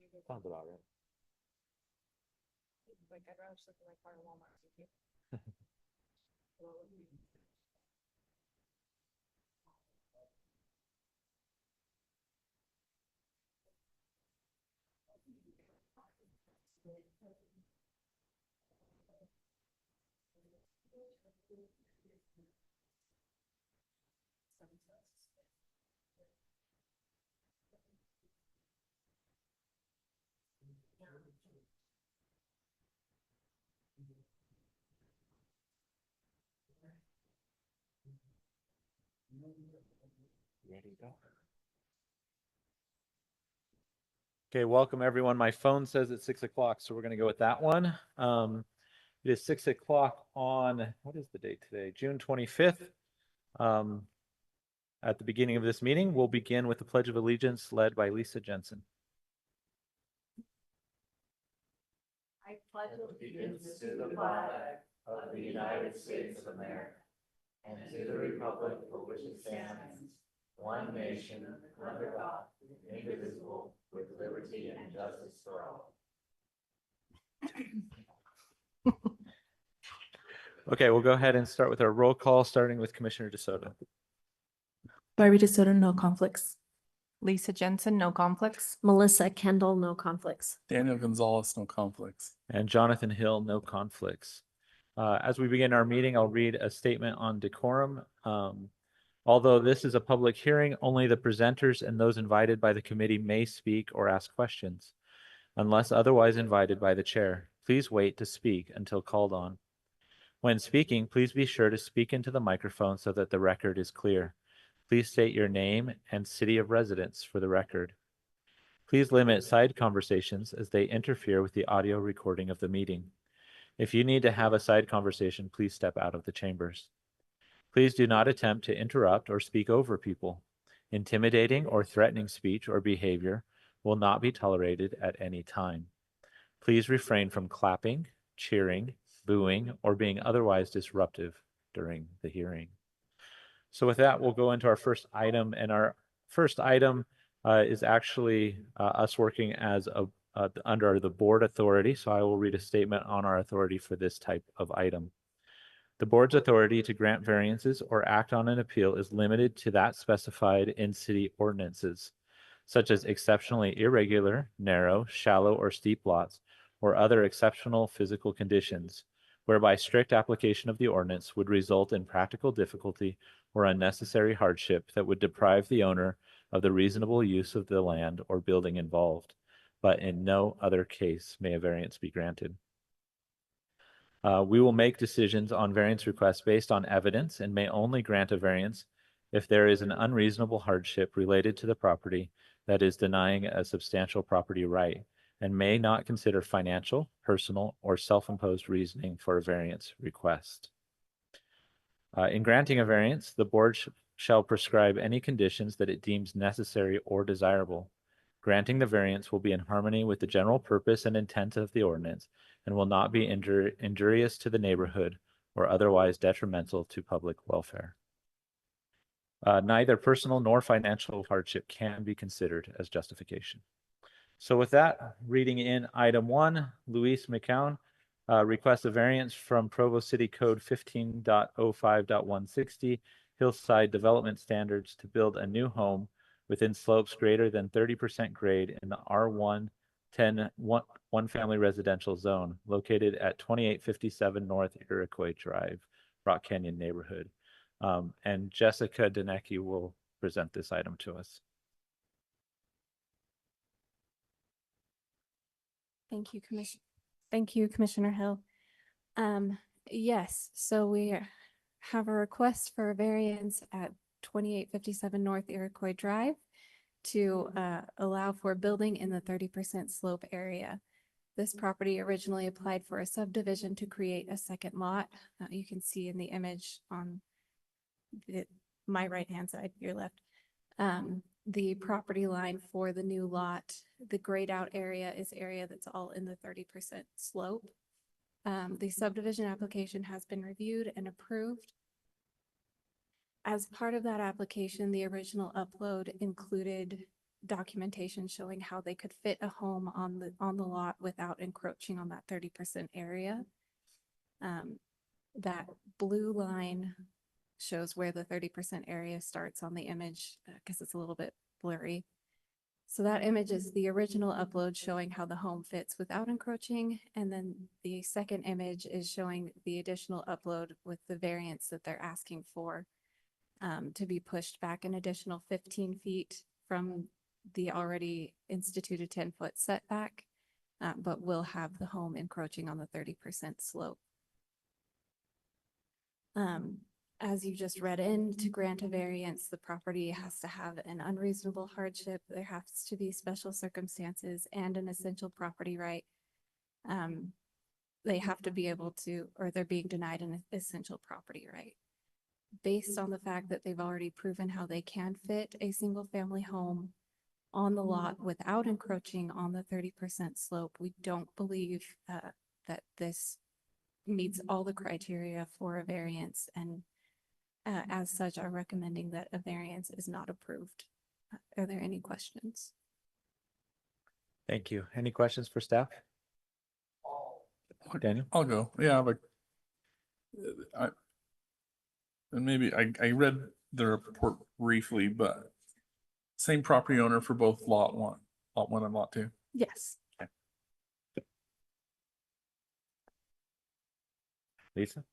Sounds about right. Like I'd rather sleep in my car in Walmart. Ready to go. Okay, welcome everyone. My phone says it's 6 o'clock, so we're going to go with that one. It is 6 o'clock on, what is the date today? June 25th. At the beginning of this meeting, we'll begin with the Pledge of Allegiance led by Lisa Jensen. I pledge allegiance to the flag of the United States of America and to the republic for which it stands, one nation, under God, indivisible, with liberty and justice for all. Okay, we'll go ahead and start with our roll call, starting with Commissioner DeSoto. Barbie DeSoto, no conflicts. Lisa Jensen, no conflicts. Melissa Kendall, no conflicts. Daniel Gonzalez, no conflicts. And Jonathan Hill, no conflicts. As we begin our meeting, I'll read a statement on decorum. Although this is a public hearing, only the presenters and those invited by the committee may speak or ask questions. Unless otherwise invited by the chair, please wait to speak until called on. When speaking, please be sure to speak into the microphone so that the record is clear. Please state your name and city of residence for the record. Please limit side conversations as they interfere with the audio recording of the meeting. If you need to have a side conversation, please step out of the chambers. Please do not attempt to interrupt or speak over people. Intimidating or threatening speech or behavior will not be tolerated at any time. Please refrain from clapping, cheering, booing, or being otherwise disruptive during the hearing. So with that, we'll go into our first item, and our first item is actually us working as under the board authority. So I will read a statement on our authority for this type of item. The board's authority to grant variances or act on an appeal is limited to that specified in city ordinances, such as exceptionally irregular, narrow, shallow, or steep lots, or other exceptional physical conditions, whereby strict application of the ordinance would result in practical difficulty or unnecessary hardship that would deprive the owner of the reasonable use of the land or building involved, but in no other case may a variance be granted. We will make decisions on variance requests based on evidence and may only grant a variance if there is an unreasonable hardship related to the property that is denying a substantial property right, and may not consider financial, personal, or self-imposed reasoning for a variance request. In granting a variance, the board shall prescribe any conditions that it deems necessary or desirable. Granting the variance will be in harmony with the general purpose and intent of the ordinance and will not be injurious to the neighborhood or otherwise detrimental to public welfare. Neither personal nor financial hardship can be considered as justification. So with that, reading in item 1, Louise McKeown requests a variance from Provo City Code 15.05.160 Hillside Development Standards to build a new home within slopes greater than 30% grade in the R1 10 one family residential zone located at 2857 North Iroquois Drive, Rock Canyon neighborhood. And Jessica Denecki will present this item to us. Thank you, Commissioner Hill. Yes, so we have a request for a variance at 2857 North Iroquois Drive to allow for building in the 30% slope area. This property originally applied for a subdivision to create a second lot. You can see in the image on my right-hand side, your left. The property line for the new lot, the grayed out area is area that's all in the 30% slope. The subdivision application has been reviewed and approved. As part of that application, the original upload included documentation showing how they could fit a home on the lot without encroaching on that 30% area. That blue line shows where the 30% area starts on the image, because it's a little bit blurry. So that image is the original upload showing how the home fits without encroaching. And then the second image is showing the additional upload with the variance that they're asking for, to be pushed back an additional 15 feet from the already instituted 10-foot setback, but will have the home encroaching on the 30% slope. As you just read in, to grant a variance, the property has to have an unreasonable hardship. There has to be special circumstances and an essential property right. They have to be able to, or they're being denied an essential property right. Based on the fact that they've already proven how they can fit a single family home on the lot without encroaching on the 30% slope, we don't believe that this meets all the criteria for a variance, and as such are recommending that a variance is not approved. Are there any questions? Thank you. Any questions for staff? Daniel? I'll go. Yeah, but and maybe I read the report briefly, but same property owner for both lot one and lot two. Yes. Lisa?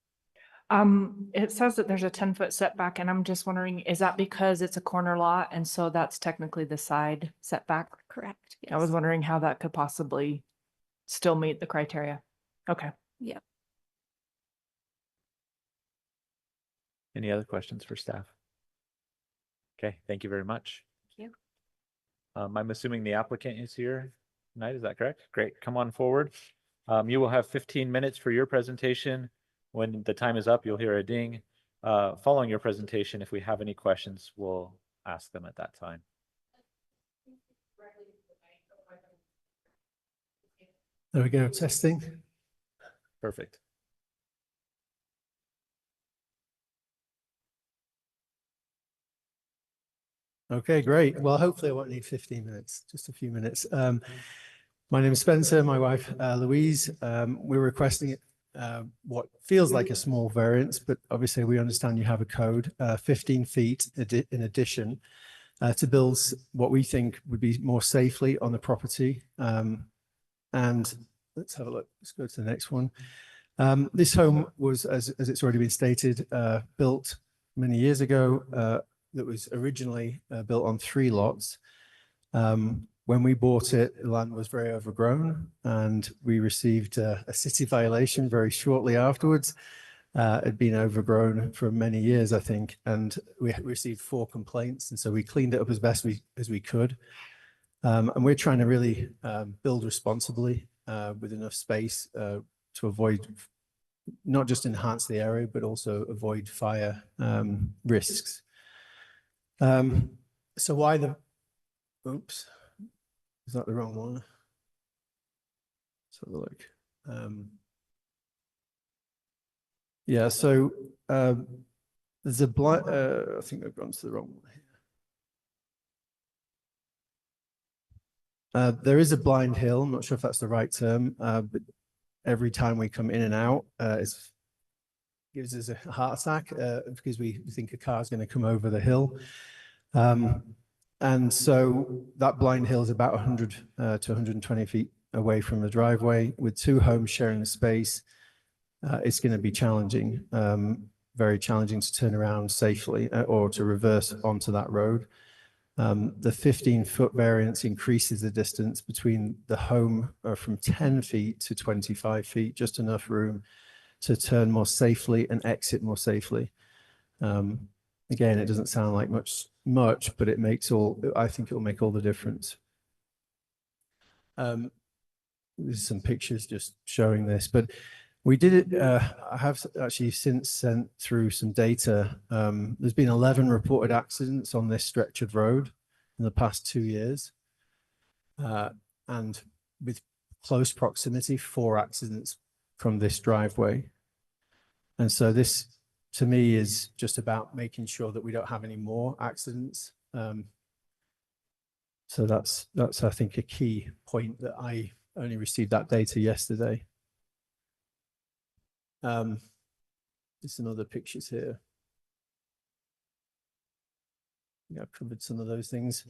It says that there's a 10-foot setback, and I'm just wondering, is that because it's a corner lot and so that's technically the side setback? Correct. I was Yes. wondering how that could possibly still meet the criteria. Okay. Yep. Any other questions for staff? Okay, thank you very much. Thank you. I'm assuming the applicant is here tonight, is that correct? Great, come on forward. You will have 15 minutes for your presentation. When the time is up, you'll hear a ding. Following your presentation, if we have any questions, we'll ask them at that time. There we go, testing. Perfect. Okay, great. Well, hopefully I won't need 15 minutes, just a few minutes. My name is Spencer, my wife, Louise. We're requesting what feels like a small variance, but obviously we understand you have a code, 15 feet in addition, to build what we think would be more safely on the property. And let's have a look. Let's go to the next one. This home was, as it's already been stated, built many years ago. That was originally built on 3 lots. When we bought it, the land was very overgrown, and we received a city violation very shortly afterwards. It had been overgrown for many years, I think, and we received 4 complaints, and so we cleaned it up as best as we could. And we're trying to really build responsibly with enough space to avoid, not just enhance the area, but also avoid fire risks. So why the, oops, is that the wrong one? Let's have a look. Yeah, so there's a blind, I think I've gone to the wrong one here. There is a blind hill, I'm not sure if that's the right term, but every time we come in and out, it gives us a heart attack because we think a car is going to come over the hill. And so that blind hill is about 100 to 120 feet away from the driveway. With 2 homes sharing the space, it's going to be challenging, very challenging to turn around safely or to reverse onto that road. The 15-foot variance increases the distance between the home from 10 feet to 25 feet, just enough room to turn more safely and exit more safely. Again, it doesn't sound like much, but it makes I think it will make all the difference. There's some pictures just showing this, but we did it. I have actually since sent through some data. There's been 11 reported accidents on this stretch of road in the past 2 years. And with close proximity, 4 accidents from this driveway. And so this, to me, is just about making sure that we don't have any more accidents. So that's, I think, a key point that I only received that data yesterday. There's some other pictures here. Yeah, I've covered some of those things.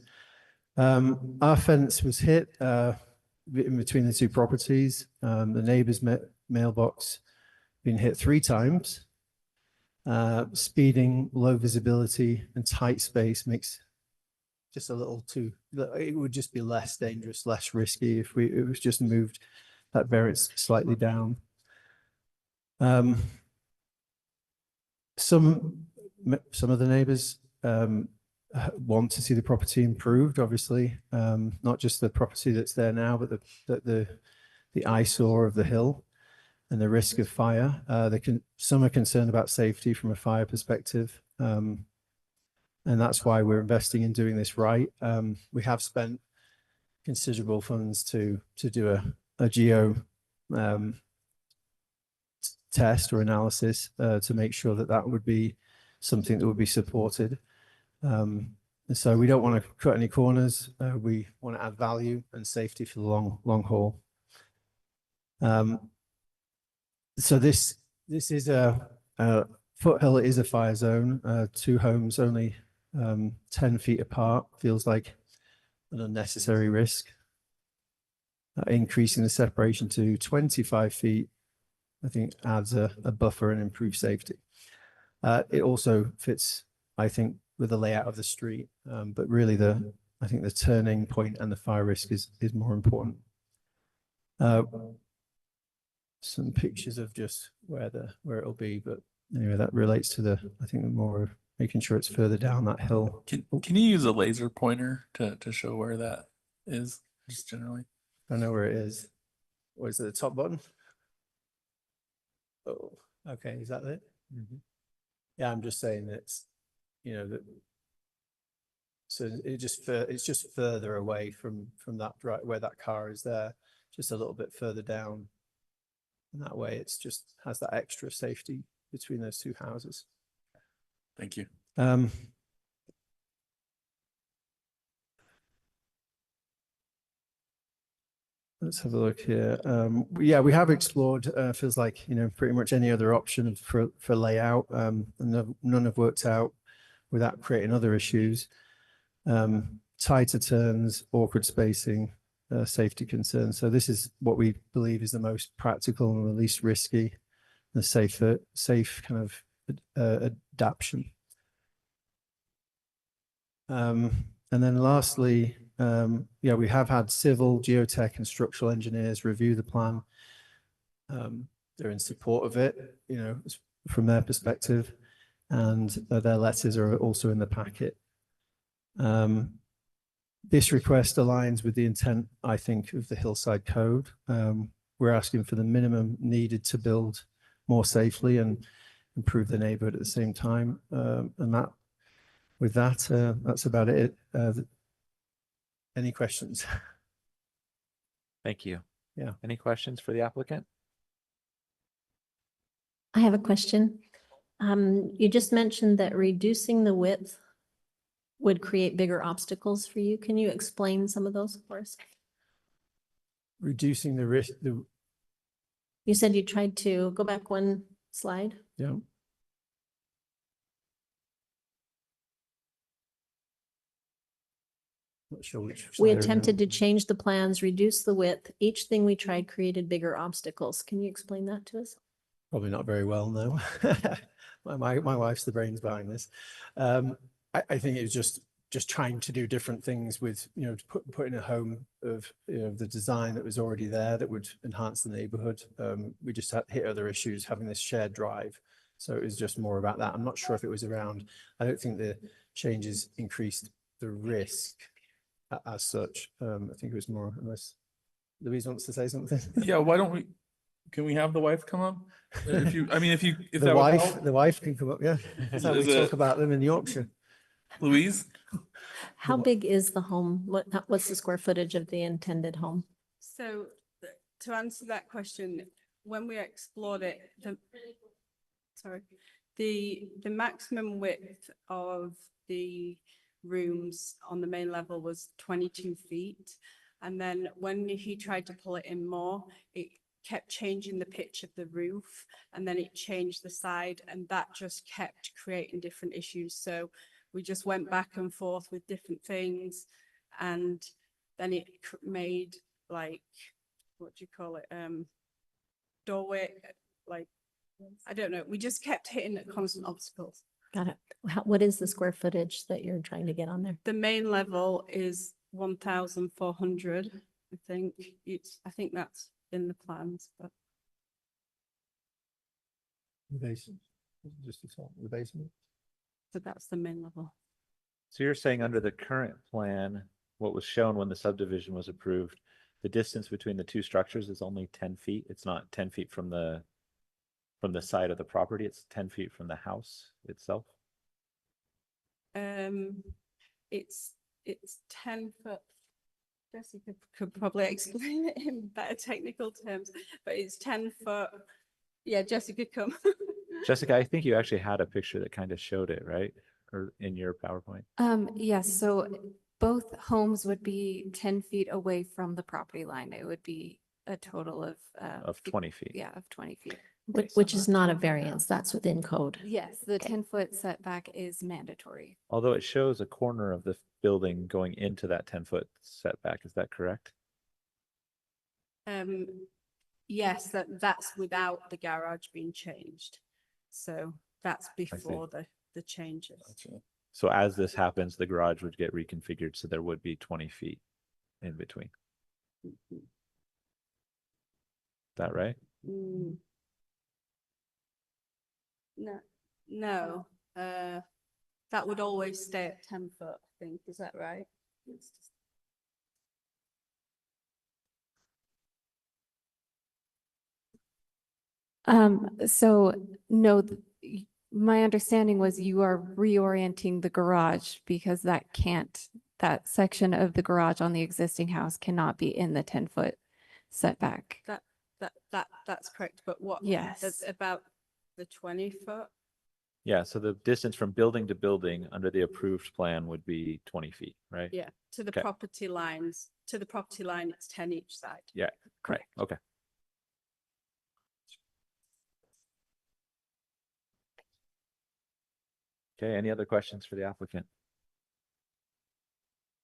Our fence was hit in between the two properties. The neighbor's mailbox been hit 3 times. Speeding, low visibility, and tight space makes just a little too, it would just be less dangerous, less risky if it was just moved that variance slightly down. Some of the neighbors want to see the property improved, obviously, not just the property that's there now, but the eyesore of the hill and the risk of fire. Some are concerned about safety from a fire perspective, and that's why we're investing in doing this right. We have spent considerable funds to do a geo test or analysis to make sure that would be something that would be supported. So we don't want to cut any corners. We want to add value and safety for the long haul. So this is a foothill. It is a fire zone. 2 homes only 10 feet apart feels like an unnecessary risk. Increasing the separation to 25 feet, I think, adds a buffer and improves safety. It also fits, I think, with the layout of the street, but really I think the turning point and the fire risk is more important. Some pictures of just where it'll be, but anyway, that relates to I think the more of making sure it's further down that hill. Can you use a laser pointer to show where that is, just generally? I know where it is. Or is it the top button? Oh, okay. Is that it? Yeah, I'm just saying it's, that. So it's just further away from that right where that car is there, just a little bit further down. And that way it's just has that extra safety between those 2 houses. Thank you. Let's have a look here. Yeah, we have explored, feels like, pretty much any other option for layout, and none have worked out without creating other issues. Tighter turns, awkward spacing, safety concerns. So this is what we believe is the most practical and the least risky, the safe kind of adaptation. And then lastly, yeah, we have had civil, geotech, and structural engineers review the plan. They're in support of it, from their perspective, and their letters are also in the packet. This request aligns with the intent, I think, of the Hillside Code. We're asking for the minimum needed to build more safely and improve the neighborhood at the same time. And that's about it. Any questions? Thank you. Yeah. Any questions for the applicant? I have a question. You just mentioned that reducing the width would create bigger obstacles for you. Can you explain some of those for us? Reducing the risk. You said you tried to go back 1 slide. Yeah. Not sure which. We slide attempted around. to change the plans, reduce the width. Each thing we tried created bigger obstacles. Can you explain that to us? Probably not very well, no. My wife's the brains behind this. I think it was just trying to do different things with, putting a home of, the design that was already there that would enhance the neighborhood. We just hit other issues, having this shared drive. So it was just more about that. I'm not sure if it was around, I don't think the changes increased the risk as such. I think it was more, unless Louise wants to say something. Yeah, can we have the wife come up? If The that would help. wife can come up, yeah. That's how we Is talk it- about them in Yorkshire. Louise? How big is the home? What's the square footage of the intended home? So to answer that question, when we explored it, the maximum width of the rooms on the main level was 22 feet. And then when he tried to pull it in more, it kept changing the pitch of the roof, and then it changed the side, and that just kept creating different issues. So we just went back and forth with different things, and then it made like, what do you call it? Doorway, like, I don't know. We just kept hitting constant obstacles. Got it. What is the square footage that you're trying to get on there? The main level is 1,400. I think that's in the plans, but The basement, just the top, the basement. so that's the main level. So you're saying under the current plan, what was shown when the subdivision was approved, the distance between the two structures is only 10 feet? It's not 10 feet from the side of the property, it's 10 feet from the house itself? It's 10 foot. Jesse could probably explain it in better technical terms, but it's 10 foot. Yeah, Jessica, come. Jessica, I think you actually had a picture that kind of showed it, right? Or in your PowerPoint? Yes, so both homes would be 10 feet away from the property line. It would be a total of. Of 20 feet. Yeah, of 20 feet. Which is not a variance, that's within code. Yes, the 10-foot setback is mandatory. Although it shows a corner of the building going into that 10-foot setback, is that correct? Yes, that's without the garage being changed. So that's before the changes. So as this happens, the garage would get reconfigured, so there would be 20 feet in between. Is that right? No, that would always stay at 10 foot, I think. Is that right? So no, my understanding was you are reorienting the garage because that section of the garage on the existing house cannot be in the 10-foot setback. That's correct. But what? Yes. That's about the 20 foot. Yeah, so the distance from building to building under the approved plan would be 20 feet, right? Yeah, to the Okay. property lines. To the property line, it's 10 each side. Yeah, correct. Okay. Okay, any other questions for the applicant?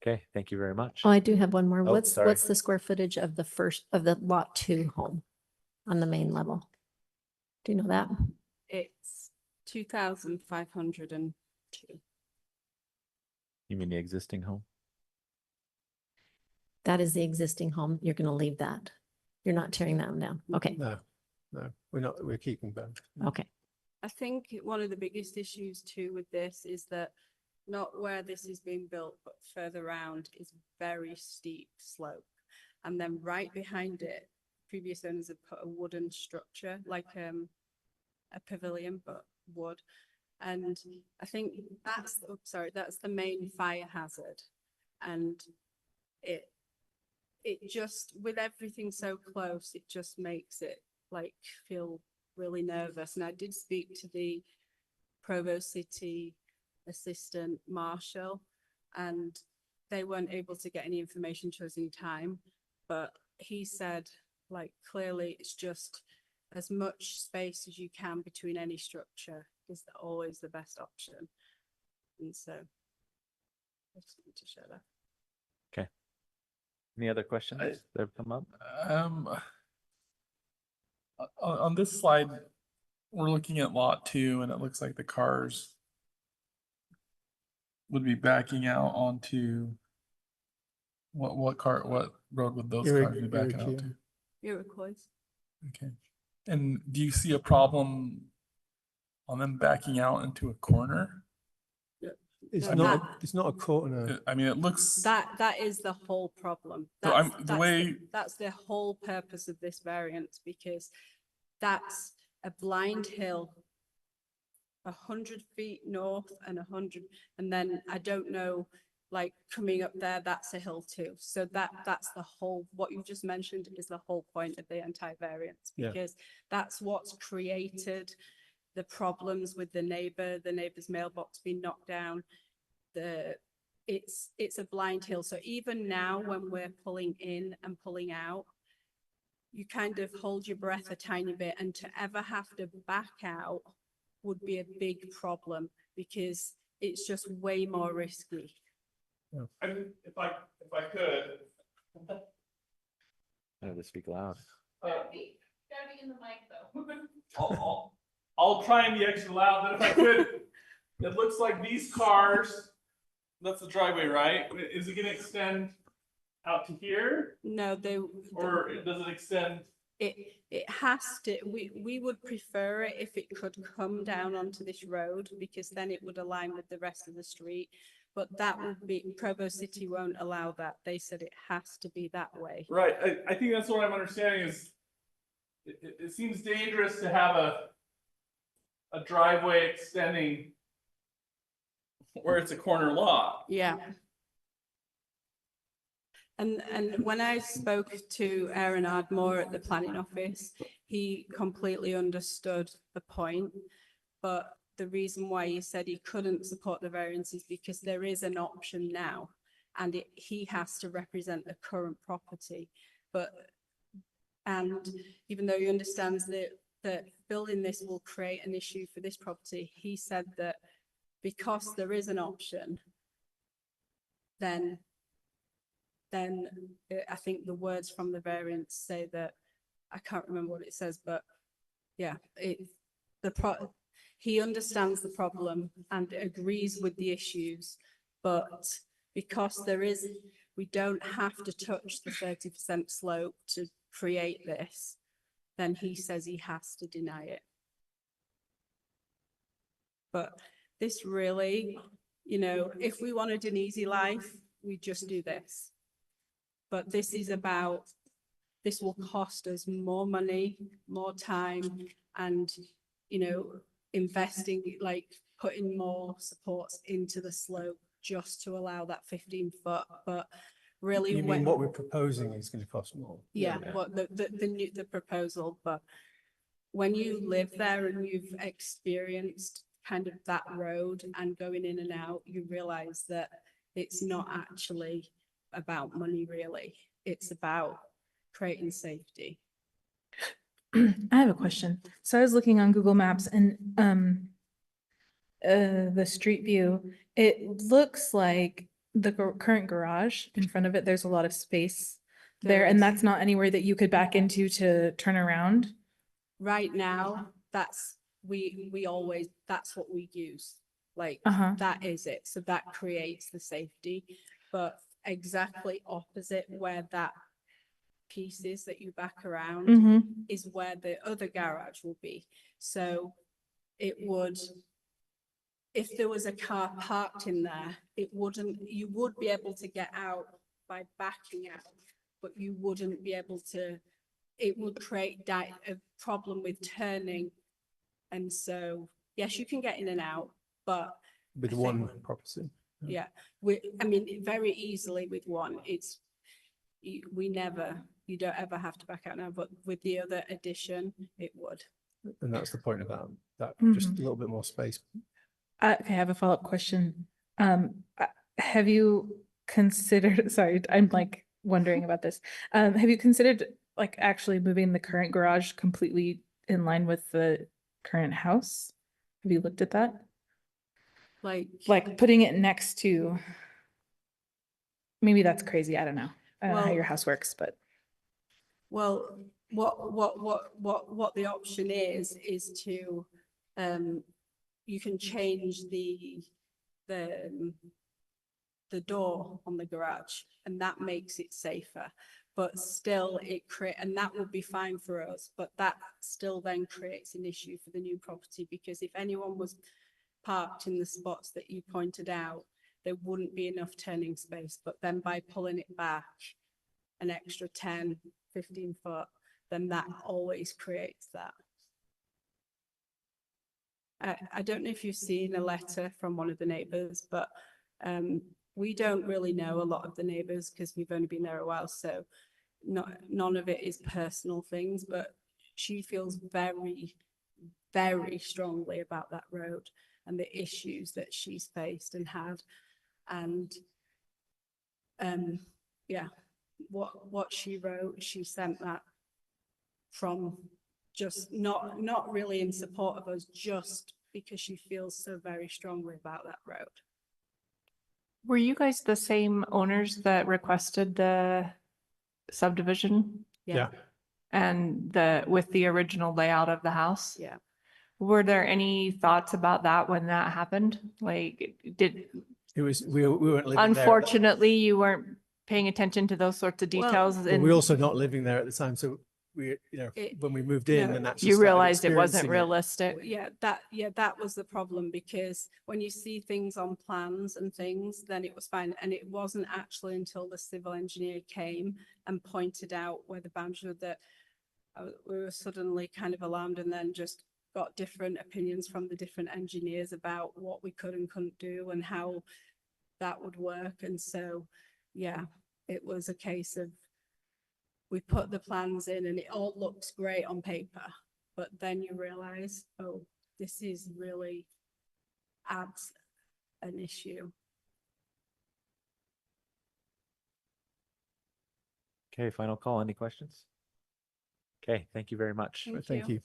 Okay, thank you very much. Oh, I do have one more. Oh, What's sorry. the square footage of the lot 2 home on the main level? Do you know that? It's 2,502. You mean the existing home? That is the existing home. You're going to leave that. You're not tearing that one down. Okay, No, we're not, we're keeping both. okay. I think one of the biggest issues too with this is that not where this is being built, but further around is very steep slope. And then right behind it, previous owners have put a wooden structure, like a pavilion, but wood. And I think that's the main fire hazard. And it just, with everything so close, it just makes it like feel really nervous. And I did speak to the Provo City Assistant Marshal, and they weren't able to get any information to us in time, but he said, like, clearly it's just as much space as you can between any structure is always the best option. And so I just wanted to share that. Okay. Any other questions that have come up? On this slide, we're looking at lot 2, and it looks like the cars would be backing out onto what road would those cars be backing out to? Iroquois. Okay. And do you see a problem on them backing out into a corner? It's No, not, that- it's not a corner. I mean, it looks. That is the whole problem. So That's the whole purpose of this variance, because that's a blind hill 100 feet north and 100, and then I don't know, like coming up there, that's a hill too. So that's the whole, what you just mentioned is the whole point of the anti-variance, Yeah. because that's what's created the problems with the neighbor's mailbox being knocked down, the it's a blind hill. So even now when we're pulling in and pulling out, you kind of hold your breath a tiny bit, and to ever have to back out would be a big problem because it's just way more risky. And if I could, I have to speak loud. Gotta be in the mic though. I'll try and be extra loud, but if I could, it looks like these cars, that's the driveway, right? Is it gonna extend out to here, No, or does it extend? it has to, we would prefer it if it could come down onto this road, because then it would align with the rest of the street. But that would be, Provo City won't allow that. They said it has to be that way. Right, I think that's what I'm understanding is, it seems dangerous to have a driveway extending where it's a corner lot. Yeah. And when I spoke to Aaron Ardmore at the planning office, he completely understood the point. But the reason why he said he couldn't support the variance is because there is an option now, and he has to represent the current property. And even though he understands that building this will create an issue for this property, he said that because there is an option, then I think the words from the say that, I can't remember what it says, but yeah, he understands the problem and agrees with the issues, but because we don't have to touch the 30% slope to create this, then he says he has to deny it. But this really, if we wanted an easy life, we just do this. But this will cost us more money, more time, and, investing, like putting more supports into the slope just to allow that 15-foot. But really, You mean what we're proposing is going to cost more? yeah, what the proposal, but when you live there and you've experienced kind of that road and going in and out, you realize that it's not actually about money, really. It's about creating safety. I have a question. So I was looking on Google Maps and the street view, it looks like the current garage in front of it, there's a lot of space there, and that's not anywhere that you could back into to turn around. Right now, that's what we use. Like, that is it. So that creates the safety, but exactly opposite where that piece is that you back around is where the other garage will be. So it would, if there was a car parked in there, you would be able to get out by backing out, but you wouldn't be able to, it would create a problem with turning. And so, yes, you can get in and out, but With one property. yeah, very easily with one. You don't ever have to back out now, but with the other addition, it would. And that's the point about that, just a little bit more space. Okay, I have a follow-up question. Have you considered, sorry, I'm like wondering about this. Have you considered like actually moving the current garage completely in line with the current house? Have you looked at that? Like putting it next to, maybe that's crazy. I don't know. I don't know how your house works, but. Well, what the option is to, you can change the door on the garage, and that makes it safer. But still and that would be fine for us, but that still then creates an issue for the new property, because if anyone was parked in the spots that you pointed out, there wouldn't be enough turning space. But then by pulling it back an extra 10, 15 foot, then that always creates that. I don't know if you've seen a letter from one of the neighbors, but we don't really know a lot of the neighbors because we've only been there a while. So none of it is personal things, but she feels very, very strongly about that road and the issues that she's faced and had. And Yeah, what she wrote, she sent that from just not really in support of us, just because she feels so very strongly about that road. Were you guys the same owners that requested the subdivision Yeah. and with the original layout of the house? Yeah. Were there any thoughts about that when that happened? Like, It was, we weren't living there. unfortunately, you weren't paying attention to those sorts of Well, details But and we're also not living there at the time. So we, when we moved in no, and that's. you realized it wasn't realistic. Yeah, that was the problem, because when you see things on plans and things, then it was fine. And it wasn't actually until the civil engineer came and pointed out where the boundaries were that we were suddenly kind of alarmed, and then just got different opinions from the different engineers about what we could and couldn't do and how that would work. And so, yeah, it was a case of, we put the plans in and it all looks great on paper, but then you realize, oh, this is really adds an issue. Okay, final call. Any questions? Okay, thank you very much. Thank you.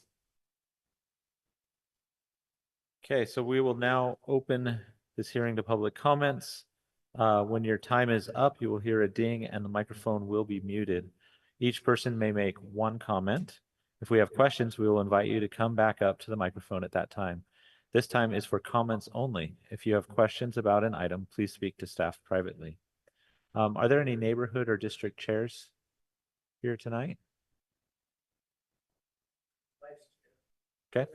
Okay, so we will now open this hearing to public comments. When your time is up, you will hear a ding and the microphone will be muted. Each person may make one comment. If we have questions, we will invite you to come back up to the microphone at that time. This time is for comments only. If you have questions about an item, please speak to staff privately. Are there any neighborhood or district chairs here tonight? Okay.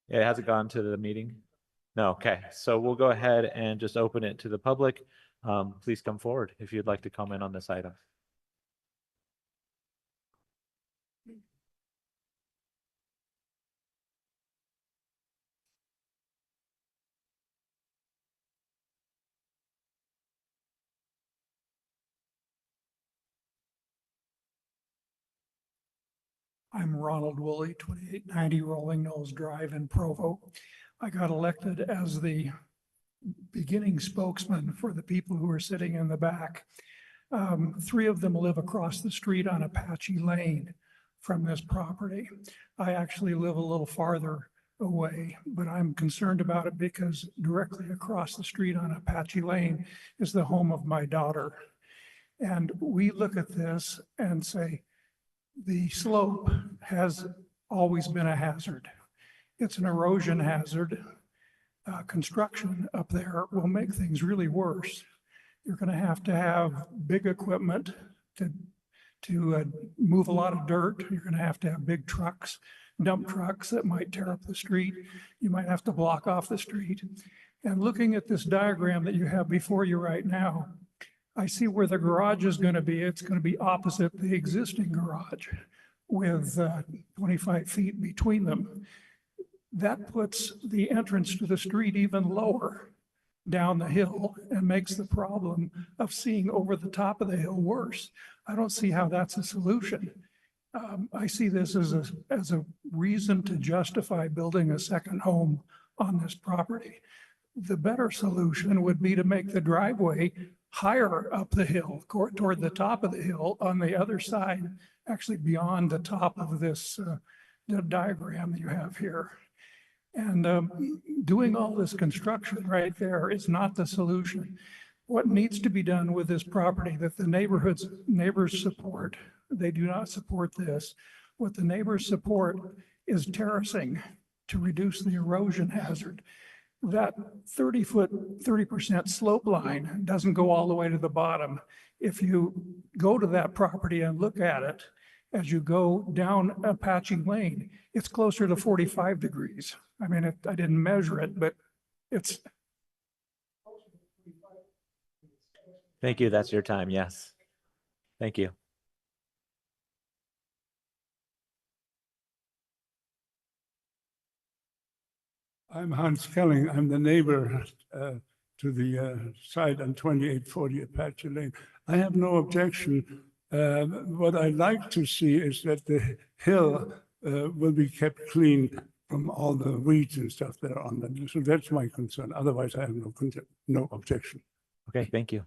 Yeah, it hasn't gone to the meeting? No, okay. So we'll go ahead and just open it to the public. Please come forward if you'd like to comment on this item. I'm Ronald Woolley, 2890 Rolling Knolls Drive in Provo. I got elected as the beginning spokesman for the people who are sitting in the back. 3 of them live across the street on Apache Lane from this property. I actually live a little farther away, but I'm concerned about it because directly across the street on Apache Lane is the home of my daughter. And we look at this and say, the slope has always been a hazard. It's an erosion hazard. Construction up there will make things really worse. You're going to have big equipment to move a lot of dirt. You're going to have big trucks, dump trucks that might tear up the street. You might have to block off the street. And looking at this diagram that you have before you right now, I see where the garage is going to be. It's going to be opposite the existing garage with 25 feet between them. That puts the entrance to the street even lower down the hill and makes the problem of seeing over the top of the hill worse. I don't see how that's a solution. I see this as a reason to justify building a second home on this property. The better solution would be to make the driveway higher up the hill, toward the top of the hill on the other side, actually beyond the top of this the diagram that you have here. And doing all this construction right there is not the solution. What needs to be done with this property that the neighbors support, they do not support this. What the neighbors support is terracing to reduce the erosion hazard. That 30% slope line doesn't go all the way to the bottom. If you go to that property and look at it, as you go down Apache Lane, it's closer to 45 degrees. I mean, I didn't measure it, but it's. Thank you. That's your time. Yes. Thank you. I'm Hans Kelling. I'm the neighbor to the site on 2840 Apache Lane. I have no objection. What I'd like to see is that the hill will be kept clean from all the weeds and stuff that are on there. So that's my concern. Otherwise, I have no objection. Okay, thank you.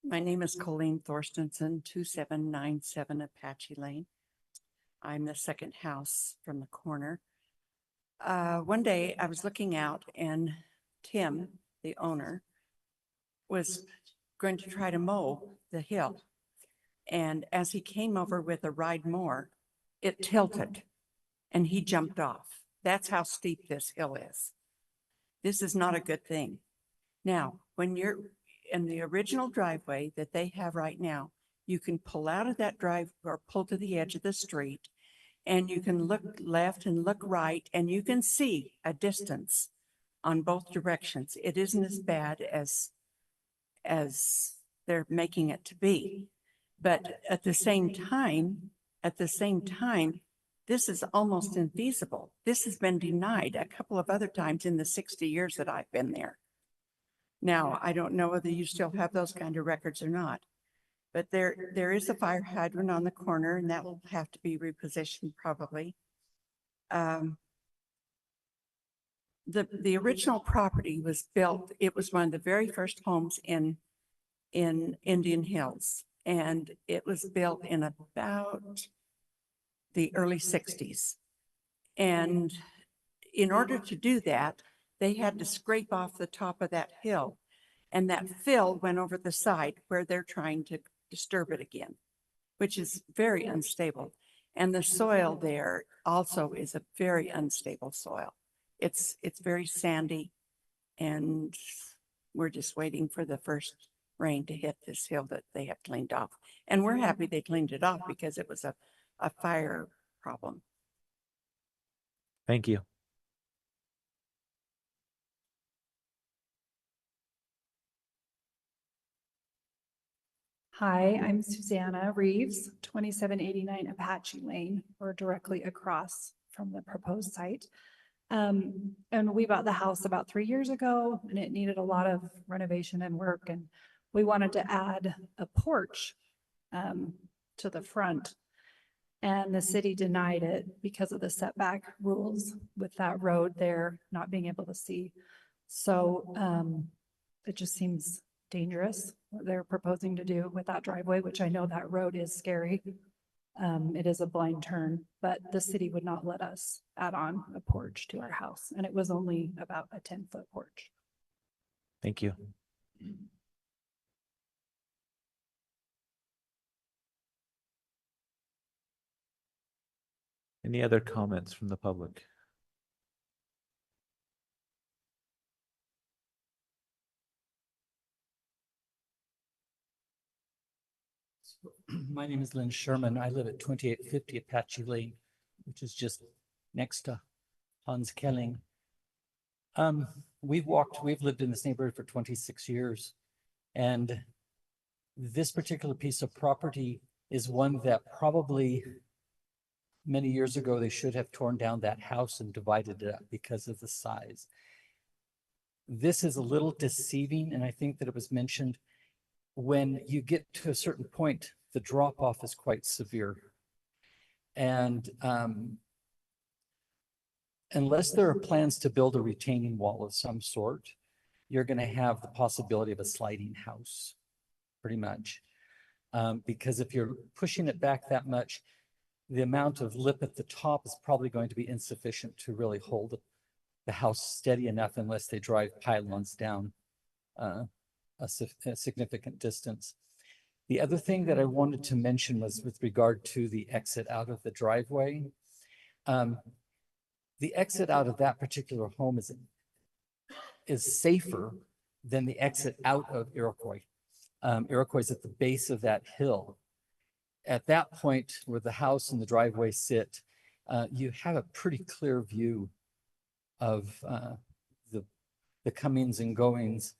My name is Colleen Thorstensen, 2797 Apache Lane. I'm the second house from the corner. One day I was looking out and Tim, the owner, was going to try to mow the hill. And as he came over with a ride mower, it tilted and he jumped off. That's how steep this hill is. This is not a good thing. Now, when you're in the original driveway that they have right now, you can pull out of that drive or pull to the edge of the street and you can look left and look right and you can see a distance on both directions. It isn't as bad as they're making it to be. But at the same time, this is almost infeasible. This has been denied a couple of other times in the 60 years that I've been there. Now, I don't know whether you still have those kind of records or not, but there is a fire hydrant on the corner and that will have to be repositioned probably. The original property was built, it was one of the very first homes in Indian Hills. And it was built in about the early 60s. And in order to do that, they had to scrape off the top of that hill. And that fill went over the side where they're trying to disturb it again, which is very unstable. And the soil there also is a very unstable soil. It's very sandy and we're just waiting for the first rain to hit this hill that they have cleaned off. And we're happy they cleaned it off because it was a fire problem. Thank you. Hi, I'm Susanna Reeves, 2789 Apache Lane. We're directly across from the proposed site. And we bought the house about 3 years ago and it needed a lot of renovation and work. And we wanted to add a porch to the front. And the city denied it because of the setback rules with that road there not being able to see. So it just seems dangerous what they're proposing to do with that driveway, which I know that road is scary. It is a blind turn, but the city would not let us add on a porch to our house. And it was only about a 10-foot porch. Thank you. Any other comments from the public? My name is Lynn Sherman. I live at 2850 Apache Lane, which is just next to Hans Kelling. We've lived in this neighborhood for 26 years. And this particular piece of property is one that probably many years ago, they should have torn down that house and divided it up because of the size. This is a little deceiving, and I think that it was mentioned when you get to a certain point, the drop off is quite severe. And unless there are plans to build a retaining wall of some sort, you're going to have the possibility of a sliding house, pretty much. Because if you're pushing it back that much, the amount of lip at the top is probably going to be insufficient to really hold the house steady enough unless they drive pylons down a significant distance. The other thing that I wanted to mention was with regard to the exit out of the driveway. The exit out of that particular home is safer than the exit out of Iroquois. Iroquois is at the base of that hill. At that point where the house and the driveway sit, you have a pretty clear view of the comings and goings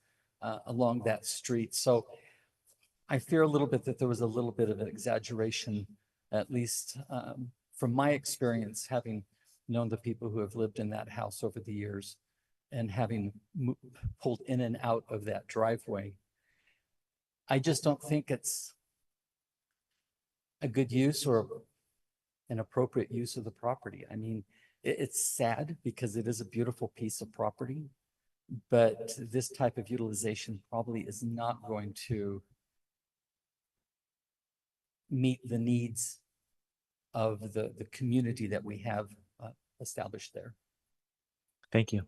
along that street. So I fear a little bit that there was a little bit of an exaggeration, at least from my experience, having known the people who have lived in that house over the years and having pulled in and out of that driveway. I just don't think it's a good use or an appropriate use of the property. I mean, it's sad because it is a beautiful piece of property, but this type of utilization probably is not going to meet the needs of the community that we have established there. Thank you.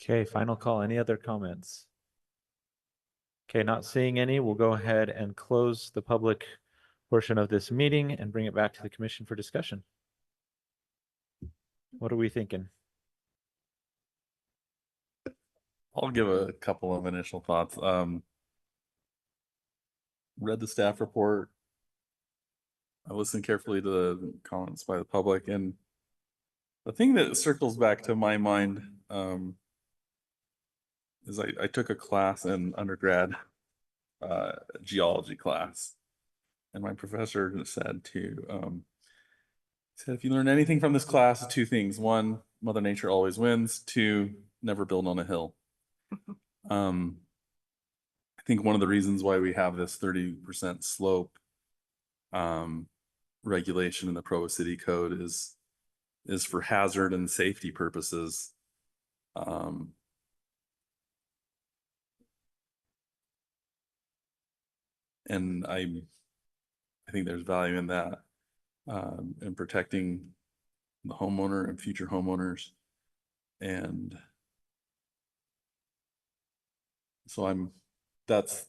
Okay, final call. Any other comments? Okay, not seeing any, we'll go ahead and close the public portion of this meeting and bring it back to the commission for discussion. What are we thinking? I'll give a couple of initial thoughts. Read the staff report. I listened carefully to the comments by the public, and the thing that circles back to my mind is I took a class in undergrad, geology class, and my professor said if you learn anything from this class, two things: one, Mother Nature always wins; two, never build on a hill. I think one of the reasons why we have this 30% slope regulation in the Provo City Code is for hazard and safety purposes. And I think there's value in that, in protecting the homeowner and future homeowners. And so that's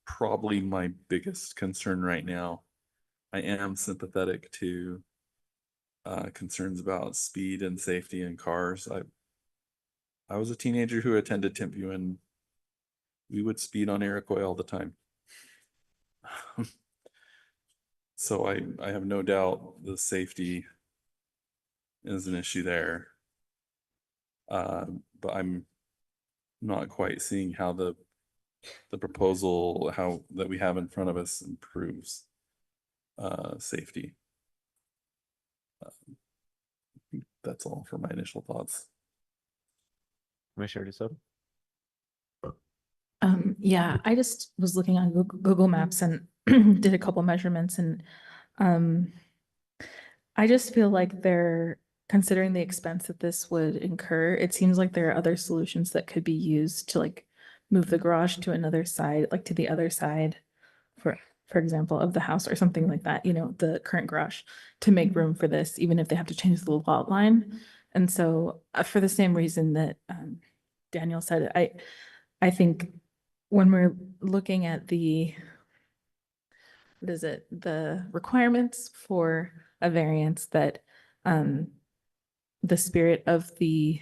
probably my biggest concern right now. I am sympathetic to concerns about speed and safety in cars. I was a teenager who attended Timpview, and we would speed on Iroquois all the time. So I have no doubt the safety is an issue there. But I'm not quite seeing how the proposal that we have in front of us improves safety. That's all for my initial thoughts. Commissioner DeSoto? Yeah, I just was looking on Google Maps and did a couple measurements, and I just feel like considering the expense that this would incur, it seems like there are other solutions that could be used to like move the garage to another side, like to the other side, for example, of the house or something like that, the current garage, to make room for this, even if they have to change the lot line. And so for the same reason that Daniel said, I think when we're looking at the requirements for a variance, that the spirit of the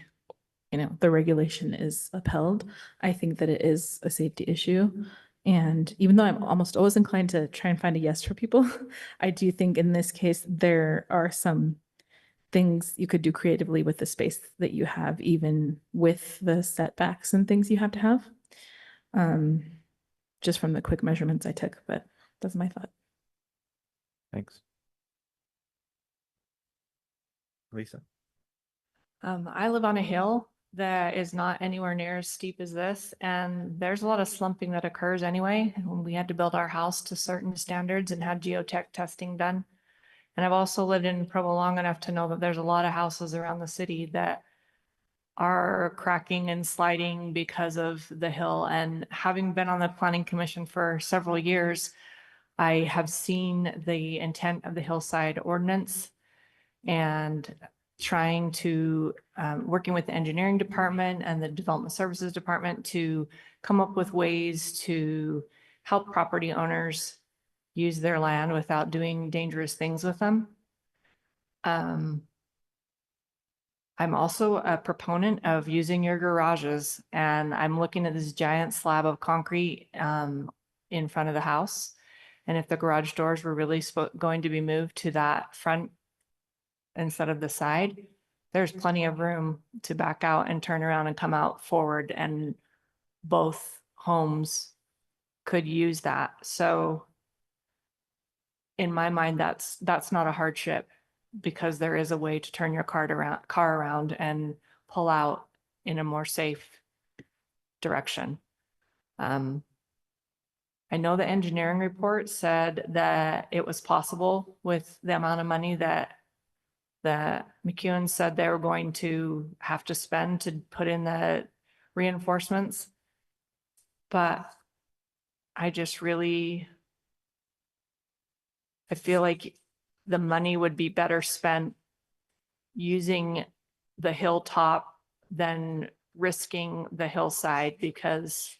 regulation is upheld. I think that it is a safety issue. And even though I'm almost always inclined to try and find a yes for people, I do think in this case, there are some things you could do creatively with the space that you have, even with the setbacks and things you have to have. Just from the quick measurements I took, but that's my thought. Thanks. Lisa? I live on a hill that is not anywhere near as steep as this, and there's a lot of slumping that occurs anyway. When we had to build our house to certain standards and had geotech testing done. And I've also lived in Provo long enough to know that there's a lot of houses around the city that are cracking and sliding because of the hill. And having been on the planning commission for several years, I have seen the intent of the Hillside ordinance and trying to, working with the engineering department and the development services department to come up with ways to help property owners use their land without doing dangerous things with them. I'm also a proponent of using your garages, and I'm looking at this giant slab of concrete in front of the house. And if the garage doors were really going to be moved to that front instead of the side, there's plenty of room to back out and turn around and come out forward, and both homes could use that. So in my mind, that's not a hardship, because there is a way to turn your car around and pull out in a more safe direction. I know the engineering report said that it was possible with the amount of money that that McKeown said they were going to have to spend to put in the reinforcements. But I just really, I feel like the money would be better spent using the hilltop than risking the hillside, because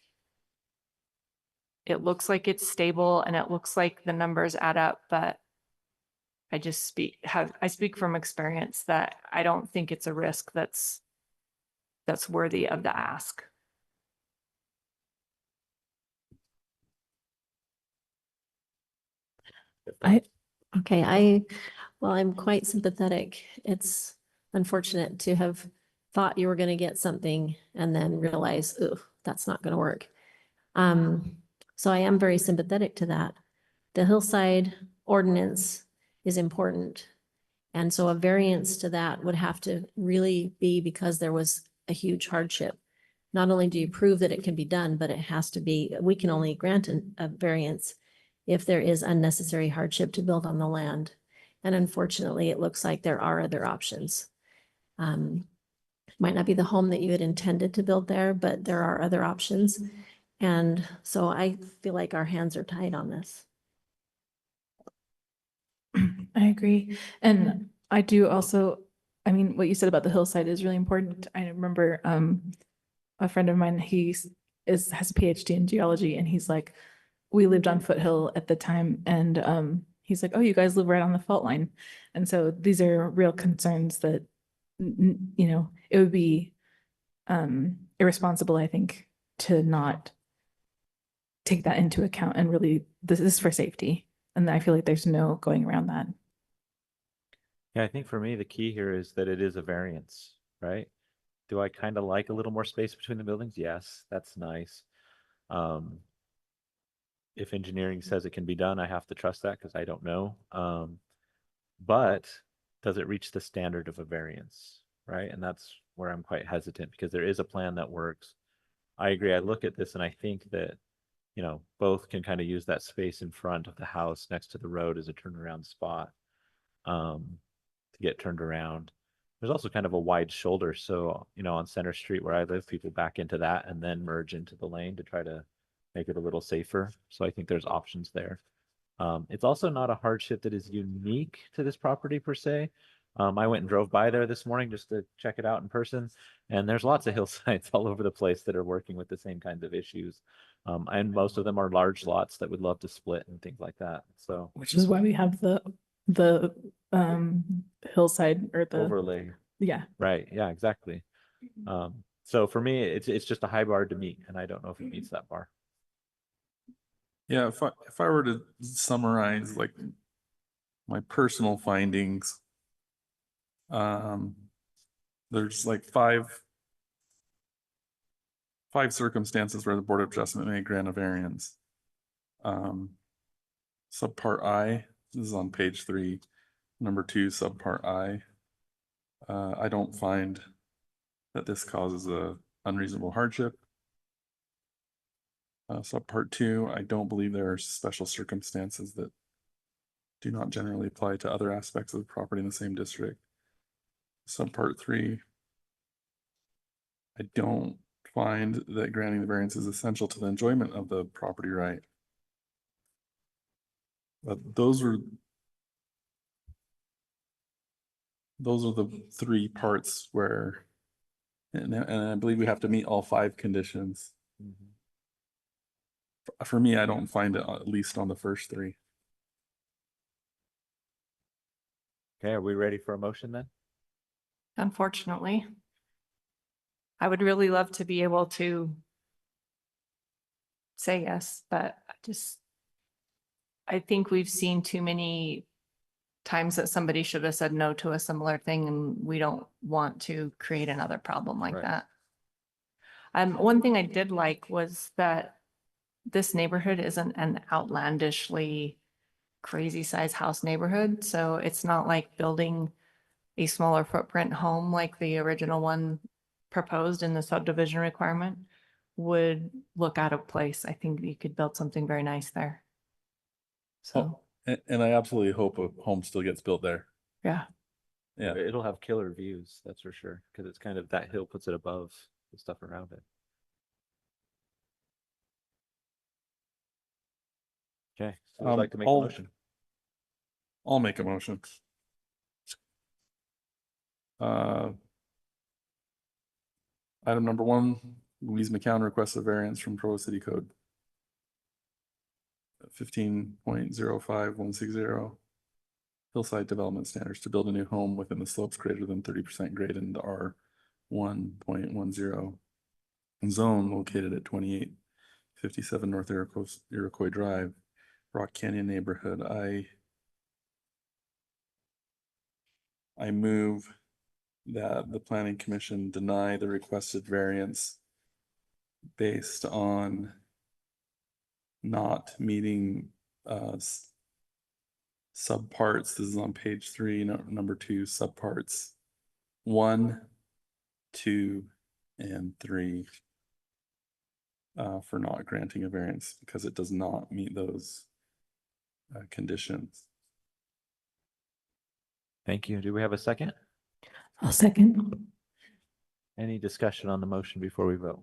it looks like it's stable and it looks like the numbers add up, but I speak from experience that I don't think it's a risk that's worthy of the ask. Well, I'm quite sympathetic. It's unfortunate to have thought you were going to get something and then realize, oh, that's not going to work. So I am very sympathetic to that. The hillside ordinance is important. And so a variance to that would have to really be because there was a huge hardship. Not only do you prove that it can be done, but it has to be, we can only grant a variance if there is unnecessary hardship to build on the land. And unfortunately, it looks like there are other options. Might not be the home that you had intended to build there, but there are other options. And so I feel like our hands are tied on this. I agree. And I do also, I mean, what you said about the hillside is really important. I remember a friend of mine, has a PhD in geology, and he's like, we lived on Foothill at the time, and he's like, oh, you guys live right on the fault line. And so these are real concerns that, you know, it would be irresponsible, I think, to not take that into account. And really, this is for safety. And I feel like there's no going around that. Yeah, I think for me, the key here is that it is a variance, right? Do I kind of like a little more space between the buildings? Yes, that's nice. If engineering says it can be done, I have to trust that because I don't know. But does it reach the standard of a variance, right? And that's where I'm quite hesitant, because there is a plan that works. I agree. I look at this and I think that, you know, both can kind of use that space in front of the house next to the road as a turnaround spot to get turned around. There's also kind of a wide shoulder. So, you know, on Center Street where I live, people back into that and then merge into the lane to try to make it a little safer. So I think there's options there. It's also not a hardship that is unique to this property per se. I went and drove by there this morning just to check it out in person, and there's lots of hillsides all over the place that are working with the same kinds of issues. And most of them are large lots that would love to split and things like that. So, Which is why we have the hillside or the overlay. Yeah. Right. Yeah, exactly. So for me, it's just a high bar to meet, and I don't know if it meets that bar. Yeah, if I were to summarize like my personal findings, there's like five circumstances where the Board of Adjustment may grant a variance. Subpart I, this is on page 3, number 2, subpart I. I don't find that this causes a unreasonable hardship. Subpart 2, I don't believe there are special circumstances that do not generally apply to other aspects of the property in the same district. Subpart 3, I don't find that granting the variance is essential to the enjoyment of the property right. But those are the 3 parts where, and I believe we have to meet all 5 conditions. For me, I don't find it at least on the first 3. Okay, are we ready for a motion then? Unfortunately, I would really love to be able to say yes, but I think we've seen too many times that somebody should have said no to a similar thing, and we don't want to create another problem like that. One thing I did like was that this neighborhood isn't an outlandishly crazy size house neighborhood. So it's not like building a smaller footprint home like the original one proposed in the subdivision requirement would look out of place. I think you could build something very nice there. So, and I absolutely hope a home still gets built there. Yeah. Yeah. It'll have killer views, that's for sure, because it's kind of, that hill puts it above the stuff around it. Okay, so I'd like to make a motion. I'll make a motion. Item number 1, Louise McKeown requests a variance from Provo City Code 15.05160 Hillside Development Standards to build a new home within the slopes greater than 30% grade in the R1.10 zone located at 2857 North Iroquois Drive, Rock Canyon neighborhood. I move that the Planning Commission deny the requested variance based on not meeting subparts. This is on page 3, number 2, subparts 1, 2, and 3 for not granting a variance because it does not meet those conditions. Thank you. Do we have a second? I'll second. Any discussion on the motion before we vote?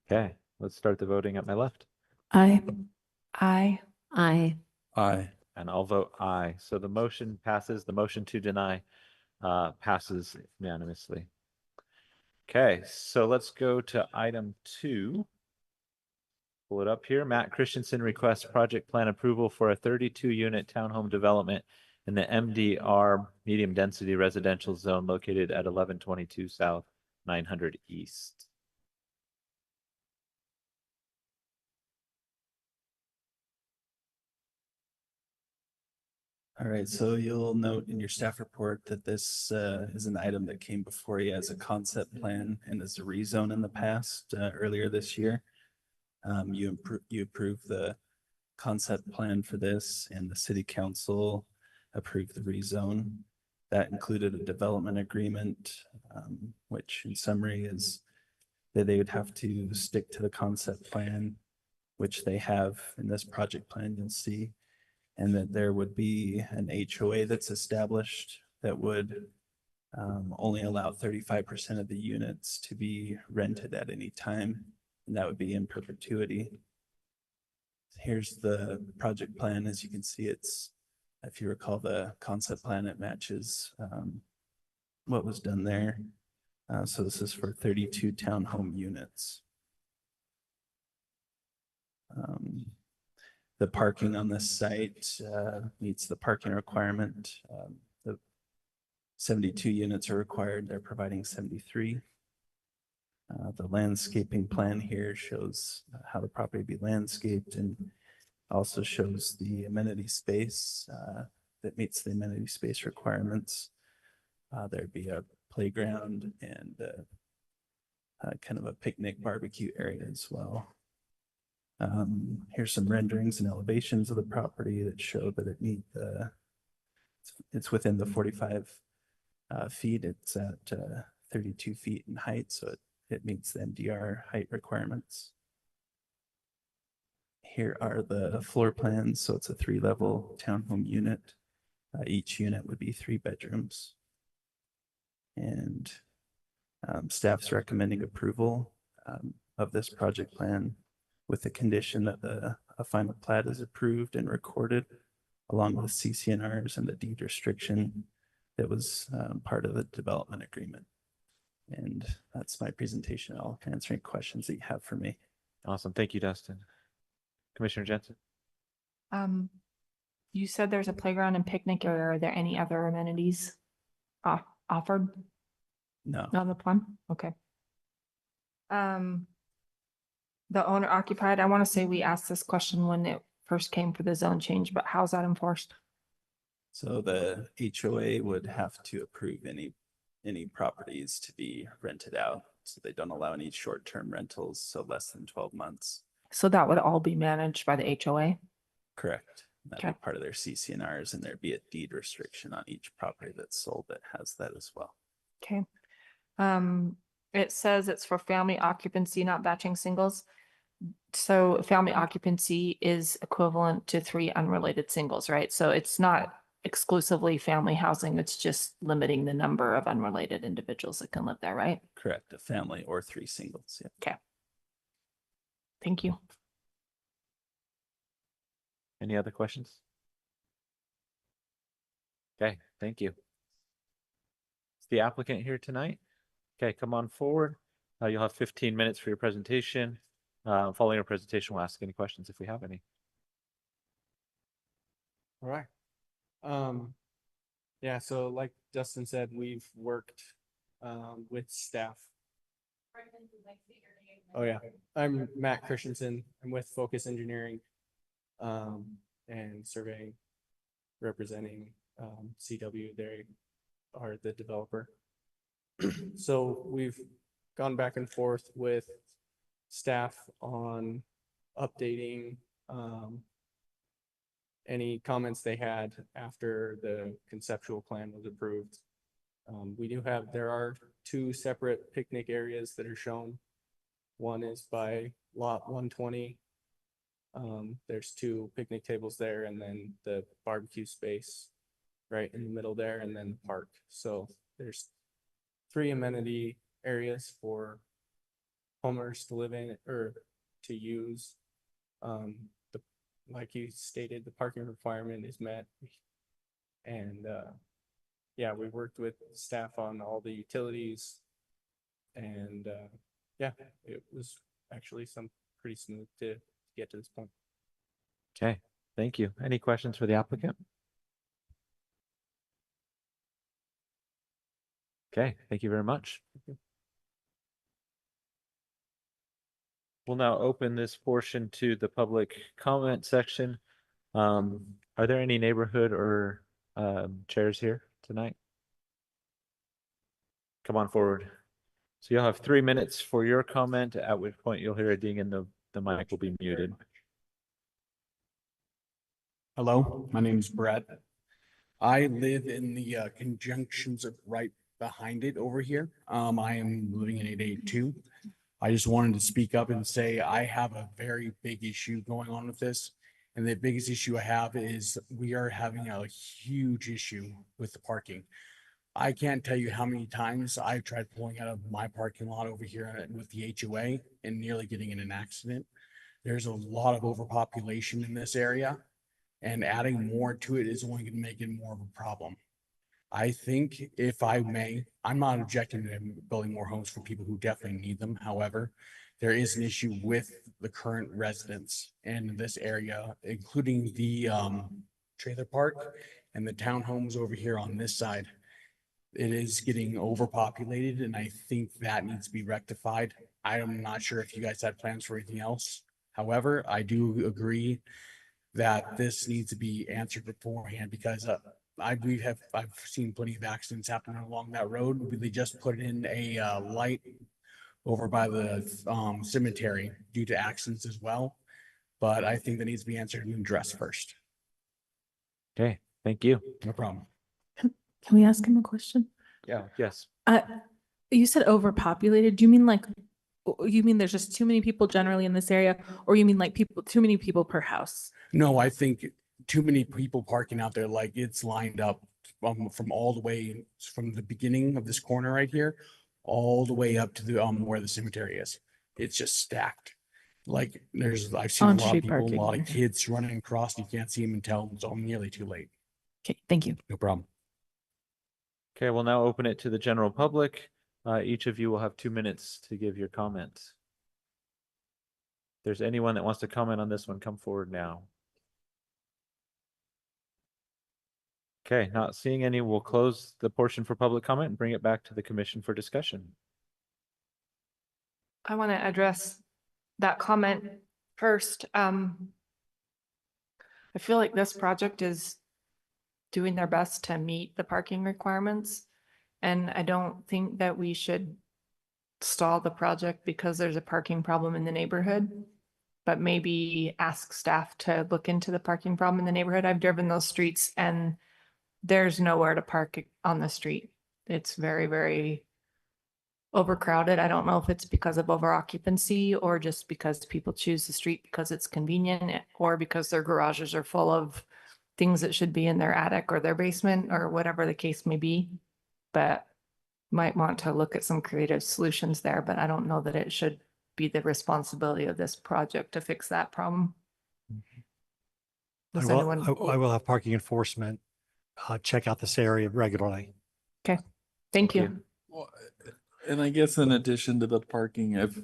Okay, let's start the voting at my left. Aye. Aye. Aye. Aye. And I'll vote aye. So the motion passes. The motion to deny passes unanimously. Okay, so let's go to item 2. Pull it up here. Matt Christensen requests project plan approval for a 32-unit townhome development in the MDR medium density residential zone located at 1122 South, 900 East. All right, so you'll note in your staff report that this is an item that came before you as a concept plan and as a rezone in the past, earlier this year. You approved the concept plan for this and the city council approved the rezone. That included a development agreement, which in summary is that they would have to stick to the concept plan, which they have in this project plan, you'll see. And that there would be an HOA that's established that would only allow 35% of the units to be rented at any time. And that would be in perpetuity. Here's the project plan. As you can see, it's, if you recall the concept plan, it matches what was done there. So this is for 32 townhome units. The parking on this site meets the parking requirement. The 72 units are required. They're providing 73. The landscaping plan here shows how the property be landscaped and also shows the amenity space that meets the amenity space requirements. There'd be a playground and kind of a picnic barbecue area as well. Here's some renderings and elevations of the property that show that it's within the 45 feet. It's at 32 feet in height, so it meets the MDR height requirements. Here are the floor plans. So it's a 3-level townhome unit. Each unit would be 3 bedrooms. And staff's recommending approval of this project plan with the condition that a final plat is approved and recorded along with CCNRs and the deed restriction that was part of the development agreement. And that's my presentation. I'll answer any questions that you have for me. Awesome. Thank you, Dustin. Commissioner Jensen. You said there's a playground and picnic area. Are there any other amenities offered? No. On the plan? Okay. The owner occupied, I want to say we asked this question when it first came for the zone change, but how's that enforced? So the HOA would have to approve any properties to be rented out. So they don't allow any short-term rentals, so less than 12 months. So that would all be managed by the HOA? Correct. That'd Okay. be part of their CCNRs, and there'd be a deed restriction on each property that's sold that has that as well. Okay. It says it's for family occupancy, not batching singles. So family occupancy is equivalent to 3 unrelated singles, right? So it's not exclusively family housing. It's just limiting the number of unrelated individuals that can live there, right? Correct, a family or 3 singles, yeah. Okay. Thank you. Any other questions? Okay, thank you. Is the applicant here tonight? Okay, come on forward. You'll have 15 minutes for your presentation. Following your presentation, we'll ask any questions if we have any. All right. Yeah, so like Dustin said, we've worked with staff. Oh yeah, I'm Matt Christensen. I'm with Focus Engineering and surveying, representing CW. They are the developer. So we've gone back and forth with staff on updating any comments they had after the conceptual plan was approved. There are 2 separate picnic areas that are shown. One is by lot 120. There's 2 picnic tables there, and then the barbecue space right in the middle there, and then the park. So there's 3 amenity areas for homeowners to live in or to use. Like you stated, the parking requirement is met. And yeah, we worked with staff on all the utilities. And yeah, it was actually pretty smooth to get to this point. Okay, thank you. Any questions for the applicant? Okay, thank you very much. We'll now open this portion to the public comment section. Are there any neighborhood or chairs here tonight? Come on forward. So you'll have 3 minutes for your comment, at which point you'll hear a ding and the mic will be muted. Hello, my name is Brett. I live in the conjunctions of right behind it over here. I am living in 882. I just wanted to speak up and say I have a very big issue going on with this. And the biggest issue I have is we are having a huge issue with the parking. I can't tell you how many times I've tried pulling out of my parking lot over here with the HOA and nearly getting in an accident. There's a lot of overpopulation in this area, and adding more to it is only going to make it more of a problem. I think, if I may, I'm not objecting to building more homes for people who definitely need them. However, there is an issue with the current residents in this area, including the trailer park and the townhomes over here on this side. It is getting overpopulated, and I think that needs to be rectified. I am not sure if you guys had plans for anything else. However, I do agree that this needs to be answered beforehand, because I've seen plenty of accidents happening along that road. They just put in a light over by the cemetery due to accidents as well. But I think that needs to be answered and addressed first. Okay, thank you. No problem. Can we ask him a question? Yeah. Yes. You said overpopulated. Do you mean there's just too many people generally in this area, or you mean like too many people per house? No, I think too many people parking out there. Like, it's lined up from all the way from the beginning of this corner right here, all the way up to the where the cemetery is. It's just stacked. Like, I've seen a lot of people, a lot of kids running across. You can't see them until it's nearly too late. Okay, thank you. No problem. Okay, we'll now open it to the general public. Each of you will have 2 minutes to give your comments. If there's anyone that wants to comment on this one, come forward now. Okay, not seeing any, we'll close the portion for public comment and bring it back to the commission for discussion. I want to address that comment first. I feel like this project is doing their best to meet the parking requirements. And I don't think that we should stall the project because there's a parking problem in the neighborhood, but maybe ask staff to look into the parking problem in the neighborhood. I've driven those streets and there's nowhere to park on the street. It's very, very overcrowded. I don't know if it's because of over occupancy or just because people choose the street because it's convenient, or because their garages are full of things that should be in their attic or their basement or whatever the case may be. But might want to look at some creative solutions there, but I don't know that it should be the responsibility of this project to fix that problem. Does anyone? I will have parking enforcement, check out this area regularly. Okay, thank you. Well, and I guess in addition to the parking, if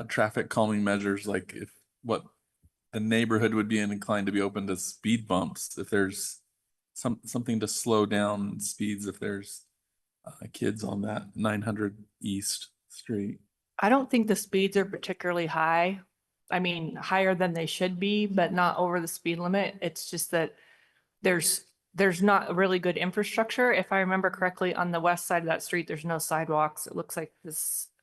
traffic calming measures, like if what the neighborhood would be inclined to be open to speed bumps, if there's something to slow down speeds, if there's kids on that 900 East Street. I don't think the speeds are particularly high. I mean, higher than they should be, but not over the speed limit. It's just that there's not really good infrastructure. If I remember correctly, on the west side of that street, there's no sidewalks. It looks like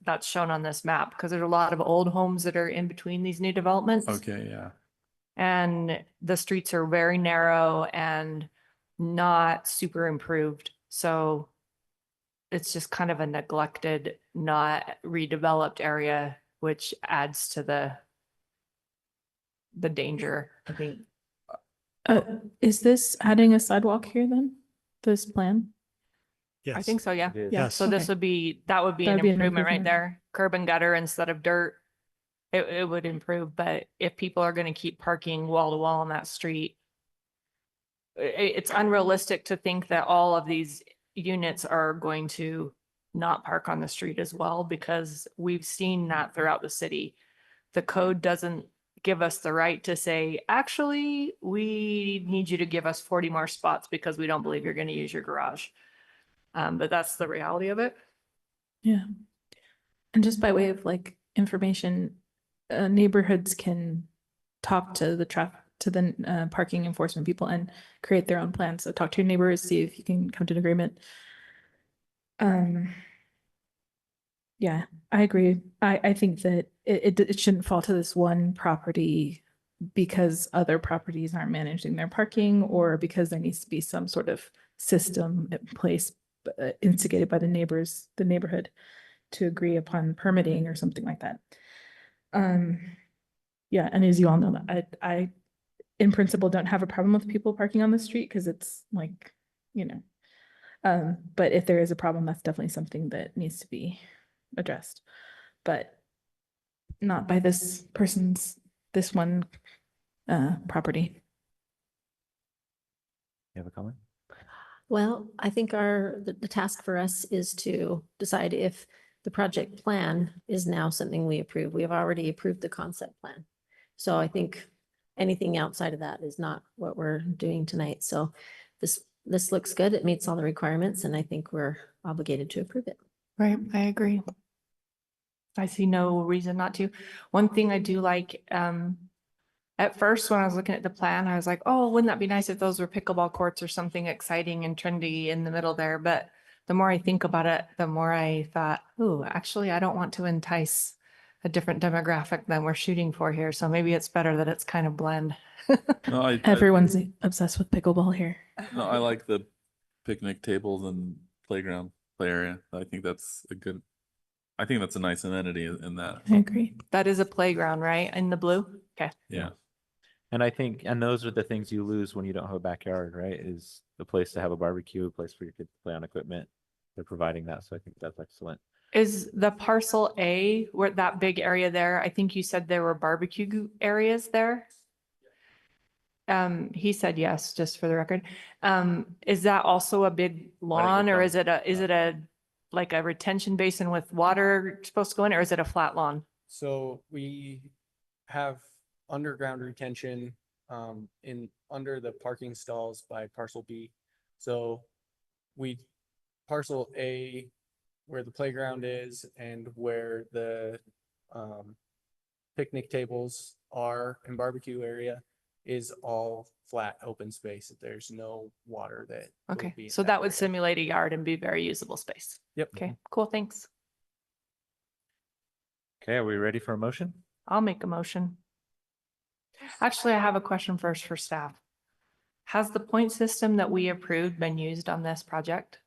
that's shown on this map because there's a lot of old homes that are in between these new developments. Okay, yeah. And the streets are very narrow and not super improved. So it's just kind of a neglected, not redeveloped area, which adds to the danger, I think. Is this adding a sidewalk here then? This plan? Yes. I think so, yeah. is. Yeah, Yes. so this Okay. would be, that would be That an would be an improvement right improvement. there. Curb and gutter instead of dirt. It would improve, but if people are gonna keep parking wall to wall on that street, it's unrealistic to think that all of these units are going to not park on the street as well, because we've seen that throughout the city. The code doesn't give us the right to say, actually, we need you to give us 40 more spots because we don't believe you're going to use your garage. But that's the reality of it. Yeah. And just by way of like information, neighborhoods can talk to the parking enforcement people and create their own plans. So talk to your neighbors, see if you can come to an agreement. Yeah, I agree. I think that it shouldn't fall to this one property because other properties aren't managing their parking, or because there needs to be some sort of system in place instigated by the neighborhood to agree upon permitting or something like that. Yeah, and as you all know, I in principle don't have a problem with people parking on the street because it's like, but if there is a problem, that's definitely something that needs to be addressed, but not by this one property. You have a comment? Well, I think the task for us is to decide if the project plan is now something we approve. We have already approved the concept plan. So I think anything outside of that is not what we're doing tonight. So this looks good. It meets all the requirements, and I think we're obligated to approve it. Right, I agree. I see no reason not to. One thing I do like, at first when I was looking at the plan, I was like, oh, wouldn't that be nice if those were pickleball courts or something exciting and trendy in the middle there? But the more I think about it, the more I thought, oh, actually, I don't want to entice a different demographic than we're shooting for here. So maybe it's better that it's kind of blend. No, Everyone's obsessed with pickleball here. No, I like the picnic tables and play area. I think that's a nice amenity in that. I agree. That is a playground, right? In the blue? Okay. Yeah. And those are the things you lose when you don't have a backyard, right? Is the place to have a barbecue, a place for your kids to play on equipment. They're providing that. So I think that's excellent. Is the parcel A, where that big area there, I think you said there were barbecue areas there? He said yes, just for the record. Is that also a big lawn, or is it like a retention basin with water supposed to go in, or is it a flat lawn? So we have underground retention under the parking stalls by parcel B. So parcel A, where the playground is and where the picnic tables are and barbecue area is all flat open space. There's no water that. Okay, so that would simulate a yard and be very usable space. Yep. Okay, cool, thanks. Okay, are we ready for a motion? I'll make a motion. Actually, I have a question first for staff. Has the point system that we approved been used on this project?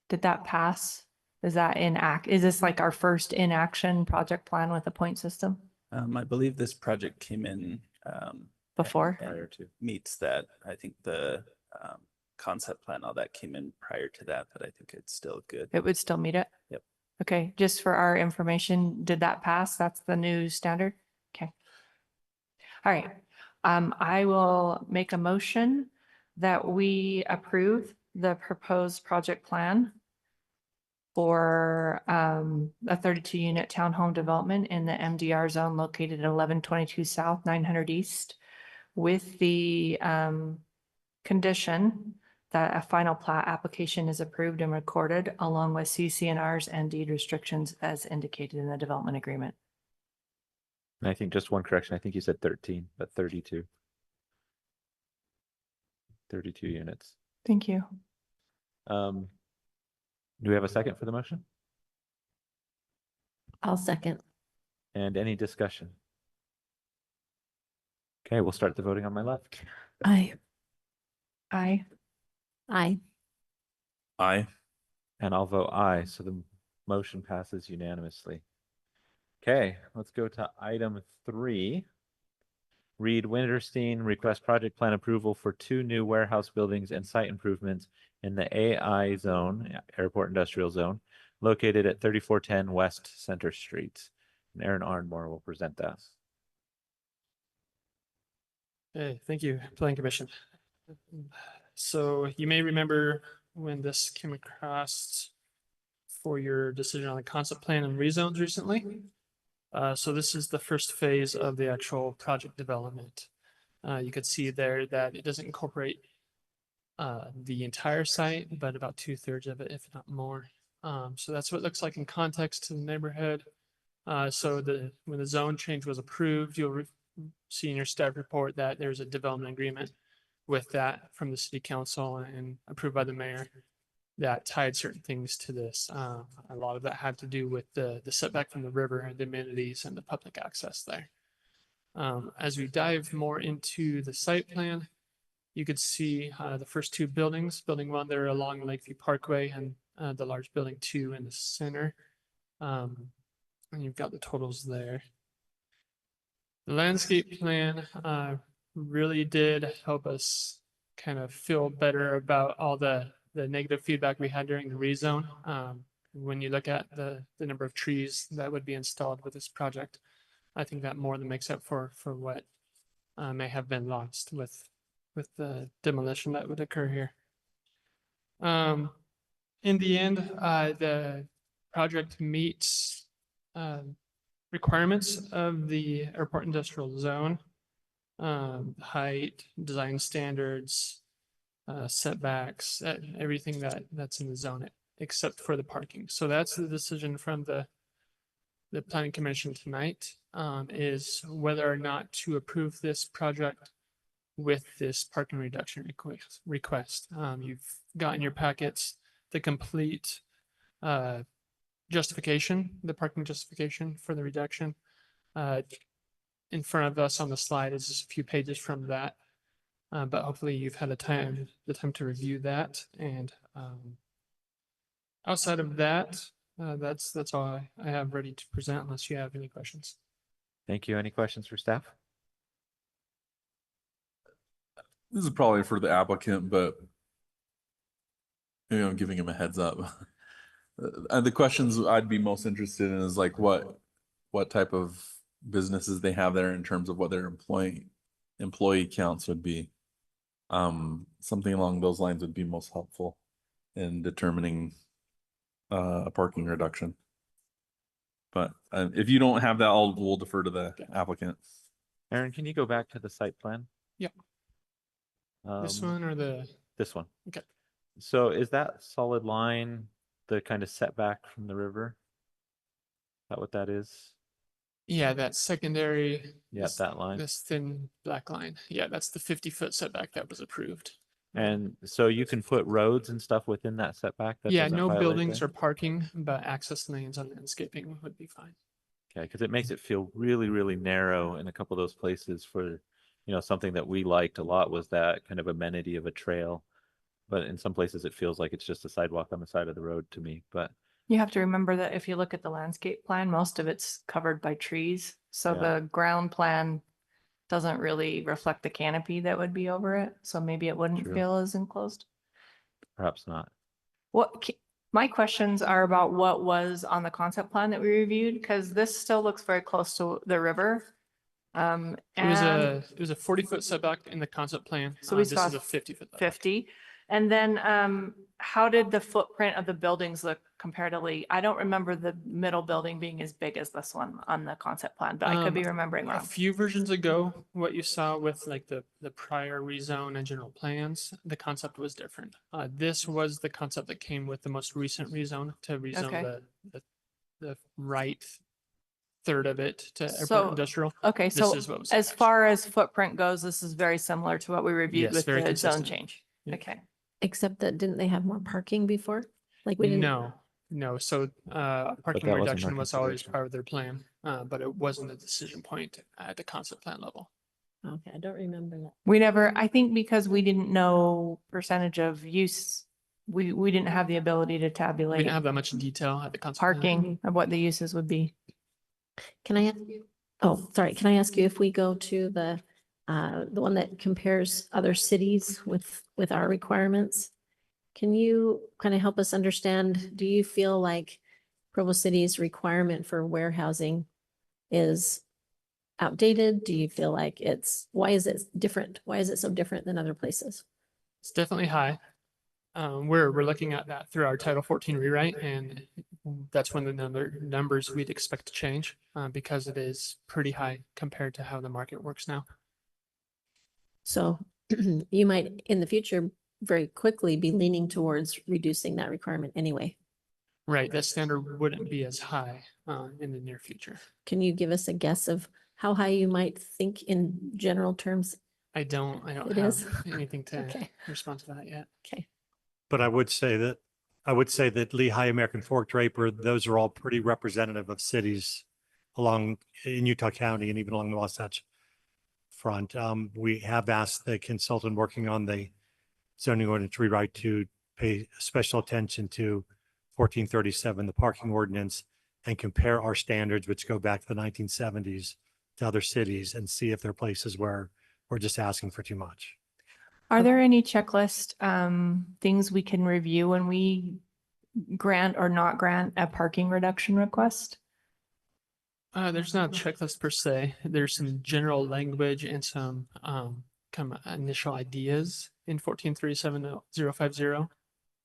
Did that pass? Is that is this like our first in action project plan with a point system? I believe this project came in before. and Prior to. meets that. I think the concept plan, all that came in prior to that, but I think it's still good. It would still meet it? Yep. Okay, just for our information, did that pass? That's the new standard? Okay. All right. I will make a motion that we approve the proposed project plan for a 32 unit townhome development in the MDR zone located at 1122 South, 900 East, with the condition that a final plat application is approved and recorded along with CCNRs and deed restrictions as indicated in the development agreement. And I think just one correction. I think you said 13, but 32. 32 units. Thank you. Do we have a second for the motion? I'll second. And any discussion? Okay, we'll start the voting on my left. Aye. Aye. Aye. And I'll vote aye, so the motion passes unanimously. Okay, let's go to item 3. Reid Wintersteen requests project plan approval for 2 new warehouse buildings and site improvements in the AI zone, Airport Industrial Zone, located at 3410 West Center Street. And Aaron Arnmore will present that. Hey, thank you, Planning Commission. So you may remember when this came across for your decision on the concept plan and rezones recently. So this is the first phase of the actual project development. You could see there that it doesn't incorporate the entire site, but about 2/3 of it, if not more. So that's what it looks like in context to the neighborhood. So when the zone change was approved, you'll see in your staff report that there's a development agreement with that from the city council and approved by the mayor that tied certain things to this. A lot of that had to do with the setback from the river and the amenities and the public access there. As we dive more into the site plan, you could see the first 2 buildings. Building 1 there along Lakeview Parkway and the large building 2 in the center. And you've got the totals there. The landscape plan really did help us kind of feel better about all the negative feedback we had during the rezone. When you look at the number of trees that would be installed with this project, I think that more than makes up for what may have been lost with the demolition that would occur here. In the end, the project meets requirements of the airport industrial zone, height, design standards, setbacks, everything that's in the zone except for the parking. So that's the decision from the planning commission tonight, is whether or not to approve this project with this parking reduction request. You've got in your packets the complete justification, the parking justification for the reduction. In front of us on the slide is just a few pages from that. But hopefully you've had the time to review that. And outside of that, that's all I have ready to present unless you have any questions. Thank you. Any questions for staff? This is probably for the applicant, but maybe I'm giving him a heads up. The questions I'd be most interested in is like what type of businesses they have there in terms of what their employee counts would be. Something along those lines would be most helpful in determining a parking reduction. But if you don't have that, we'll defer to the applicant. Aaron, can you go back to the site plan? Yep. This one or this one? Okay. So is that solid line the kind of setback from the river? Is that what that is? Yeah, that secondary. Yeah, that line. This thin black line. Yeah, that's the 50-foot setback that was approved. And so you can put roads and stuff within that setback? That Yeah, doesn't no violate buildings that? or parking, but access lanes on landscaping would be fine. Okay, because it makes it feel really, really narrow in a couple of those places for, something that we liked a lot was that kind of amenity of a trail. But in some places it feels like it's just a sidewalk on the side of the road to me, but. You have to remember that if you look at the landscape plan, most of it's covered by trees. So Yeah. the ground plan doesn't really reflect the canopy that would be over it. So maybe it wouldn't True. feel as enclosed. Perhaps not. My questions are about what was on the concept plan that we reviewed, because this still looks very close to the river. It was a 40-foot setback in the concept plan. So we This saw is a 50-foot. 50. And then how did the footprint of the buildings look comparatively? I don't remember the middle building being as big as this one on the concept plan, but I could be remembering A wrong. few versions ago, what you saw with like the prior rezone and general plans, the concept was different. This was the concept that came with the most recent rezone to rezone Okay. the right third of it to So, airport industrial. Okay, This so is what was as far as footprint goes, this is very similar to what we reviewed Yes, with very the zone consistent. change. Yeah. Okay. Except that didn't they have more parking before? Like we didn't. No. So parking that wasn't our reduction was always consideration. part of their plan, but it wasn't a decision point at the concept plan level. Okay, I don't remember that. We never, I think because we didn't know percentage of use, we didn't have the ability to We tabulate didn't have that much detail at the concept plan. parking of what the uses would be. Can I ask you? Oh, sorry. Can I ask you if we go to the one that compares other cities with our requirements? Can you kind of help us understand, do you feel like Provo City's requirement for warehousing is outdated? Do you feel like why is it different? Why is it so different than other places? It's definitely high. We're looking at that through our Title 14 rewrite, and that's when the numbers we'd expect to change because it is pretty high compared to how the market works now. So you might in the future very quickly be leaning towards reducing that requirement anyway. Right, that standard wouldn't be as high in the near future. Can you give us a guess of how high you might think in general terms? I don't It have is? anything to Okay. respond to that yet. Okay. But I would say that Lehigh, American Fork, Draper, those are all pretty representative of cities along in Utah County and even along the Wasatch Front. We have asked the consultant working on the zoning ordinance rewrite to pay special attention to 1437, the parking ordinance, and compare our standards, which go back to the 1970s, to other cities and see if there are places where we're just asking for too much. Are there any checklist things we can review when we grant or not grant a parking reduction request? There's not a checklist per se. There's some general language and some kind of initial ideas in 1437-050.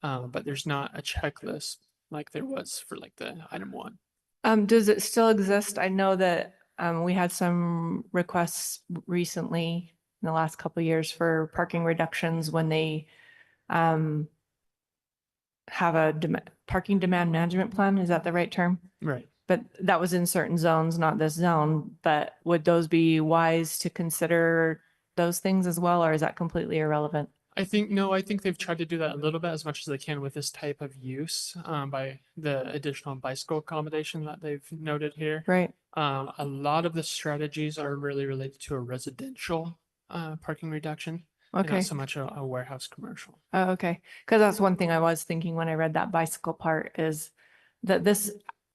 But there's not a checklist like there was for like the item 1. Does it still exist? I know that we had some requests recently in the last couple of years for parking reductions when they have a parking demand management plan. Is that the right term? Right. But that was in certain zones, not this zone. But would those be wise to consider those things as well, or is that completely irrelevant? I think they've tried to do that a little bit as much as they can with this type of use by the additional bicycle accommodation that they've noted here. Right. A lot of the strategies are really related to a residential parking reduction. And Okay. not so much a warehouse commercial. Oh, okay. Because that's one thing I was thinking when I read that bicycle part is that this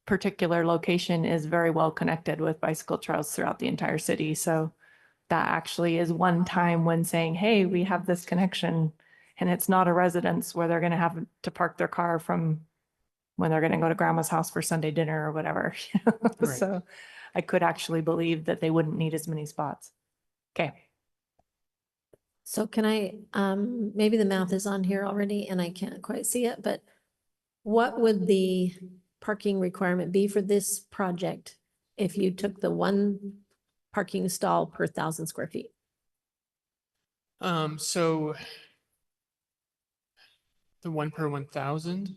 particular location is very well connected with bicycle trails throughout the entire city. So that actually is one time when saying, hey, we have this connection and it's not a residence where they're going to have to park their car from when they're going to go to grandma's house for Sunday dinner or whatever. Right. So I could actually believe that they wouldn't need as many spots. Okay. So can I, maybe the math is on here already and I can't quite see it, but what would the parking requirement be for this project if you took the one parking stall per 1,000 square feet? So the 1 per 1,000.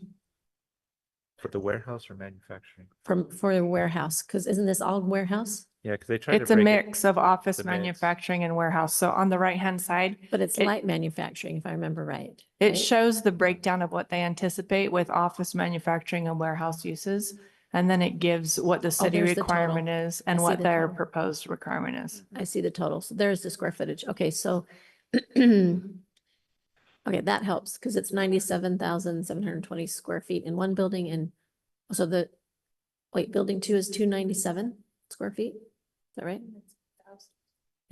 For the warehouse or manufacturing? For a warehouse, because isn't this all warehouse? Yeah, because they try to It's a break mix of office, the mix. manufacturing and warehouse. So on the right-hand side, But it's It- light manufacturing, if I remember right. it right? shows the breakdown of what they anticipate with office, manufacturing and warehouse uses. And then it gives what the city there's the total. requirement is I and see what the their total. proposed requirement is. I see the total. So there's the square footage. Okay, so okay, that helps because it's 97,720 square feet in one building and so building 2 is 297 square feet. Is that right?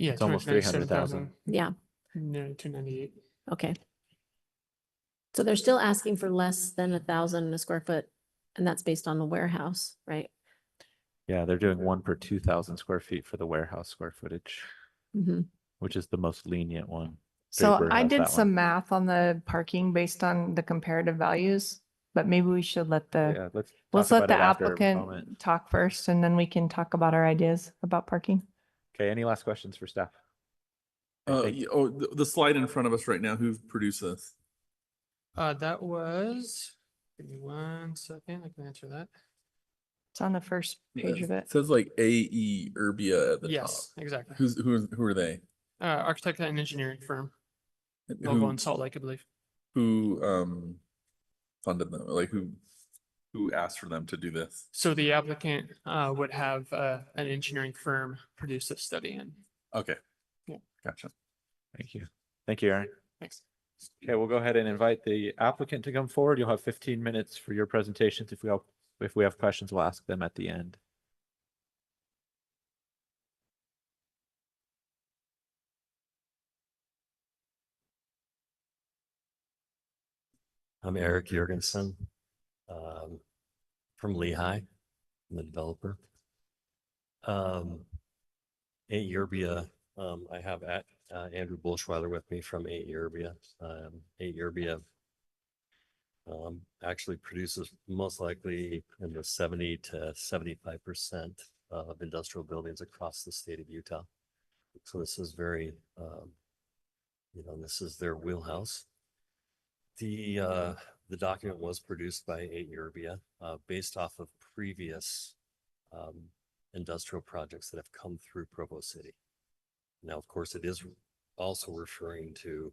Yeah, It's almost 300,000. Yeah, Nearly 298. okay. So they're still asking for less than 1,000 a square foot, and that's based on the warehouse, right? Yeah, they're doing 1 per 2,000 square feet for the warehouse square footage, Mhm. which is the most lenient one. So Draper I has did that some one. math on the parking based on the comparative values, but maybe we should let Yeah, let's let's talk let the about it after a moment. applicant talk first, and then we can talk about our ideas about parking. Okay, any last questions for staff? The slide in front of us right now, who produced this? That was, give me 1 second, I can answer that. It's on the first page of it. It says like AE Urbia at the top. Yes, exactly. Who are they? Architect and engineering firm, Who- local in Salt Lake, I believe. Who funded them? Like who asked for them to do this? So the applicant would have an engineering firm produce this study and. Okay. Yeah. Gotcha. Thank you. Thank you, Aaron. Thanks. Okay, we'll go ahead and invite the applicant to come forward. You'll have 15 minutes for your presentations. If we have questions, we'll ask them at the end. I'm Eric Jorgensen, from Lehigh, I'm the developer. 8 Urbia, I have Andrew Bullschweiler with me from 8 Urbia. 8 Urbia actually produces most likely in the 70 to 75% of industrial buildings across the state of Utah. So this is very, this is their wheelhouse. The document was produced by 8 Urbia based off of previous industrial projects that have come through Provo City. Now, of course, it is also referring to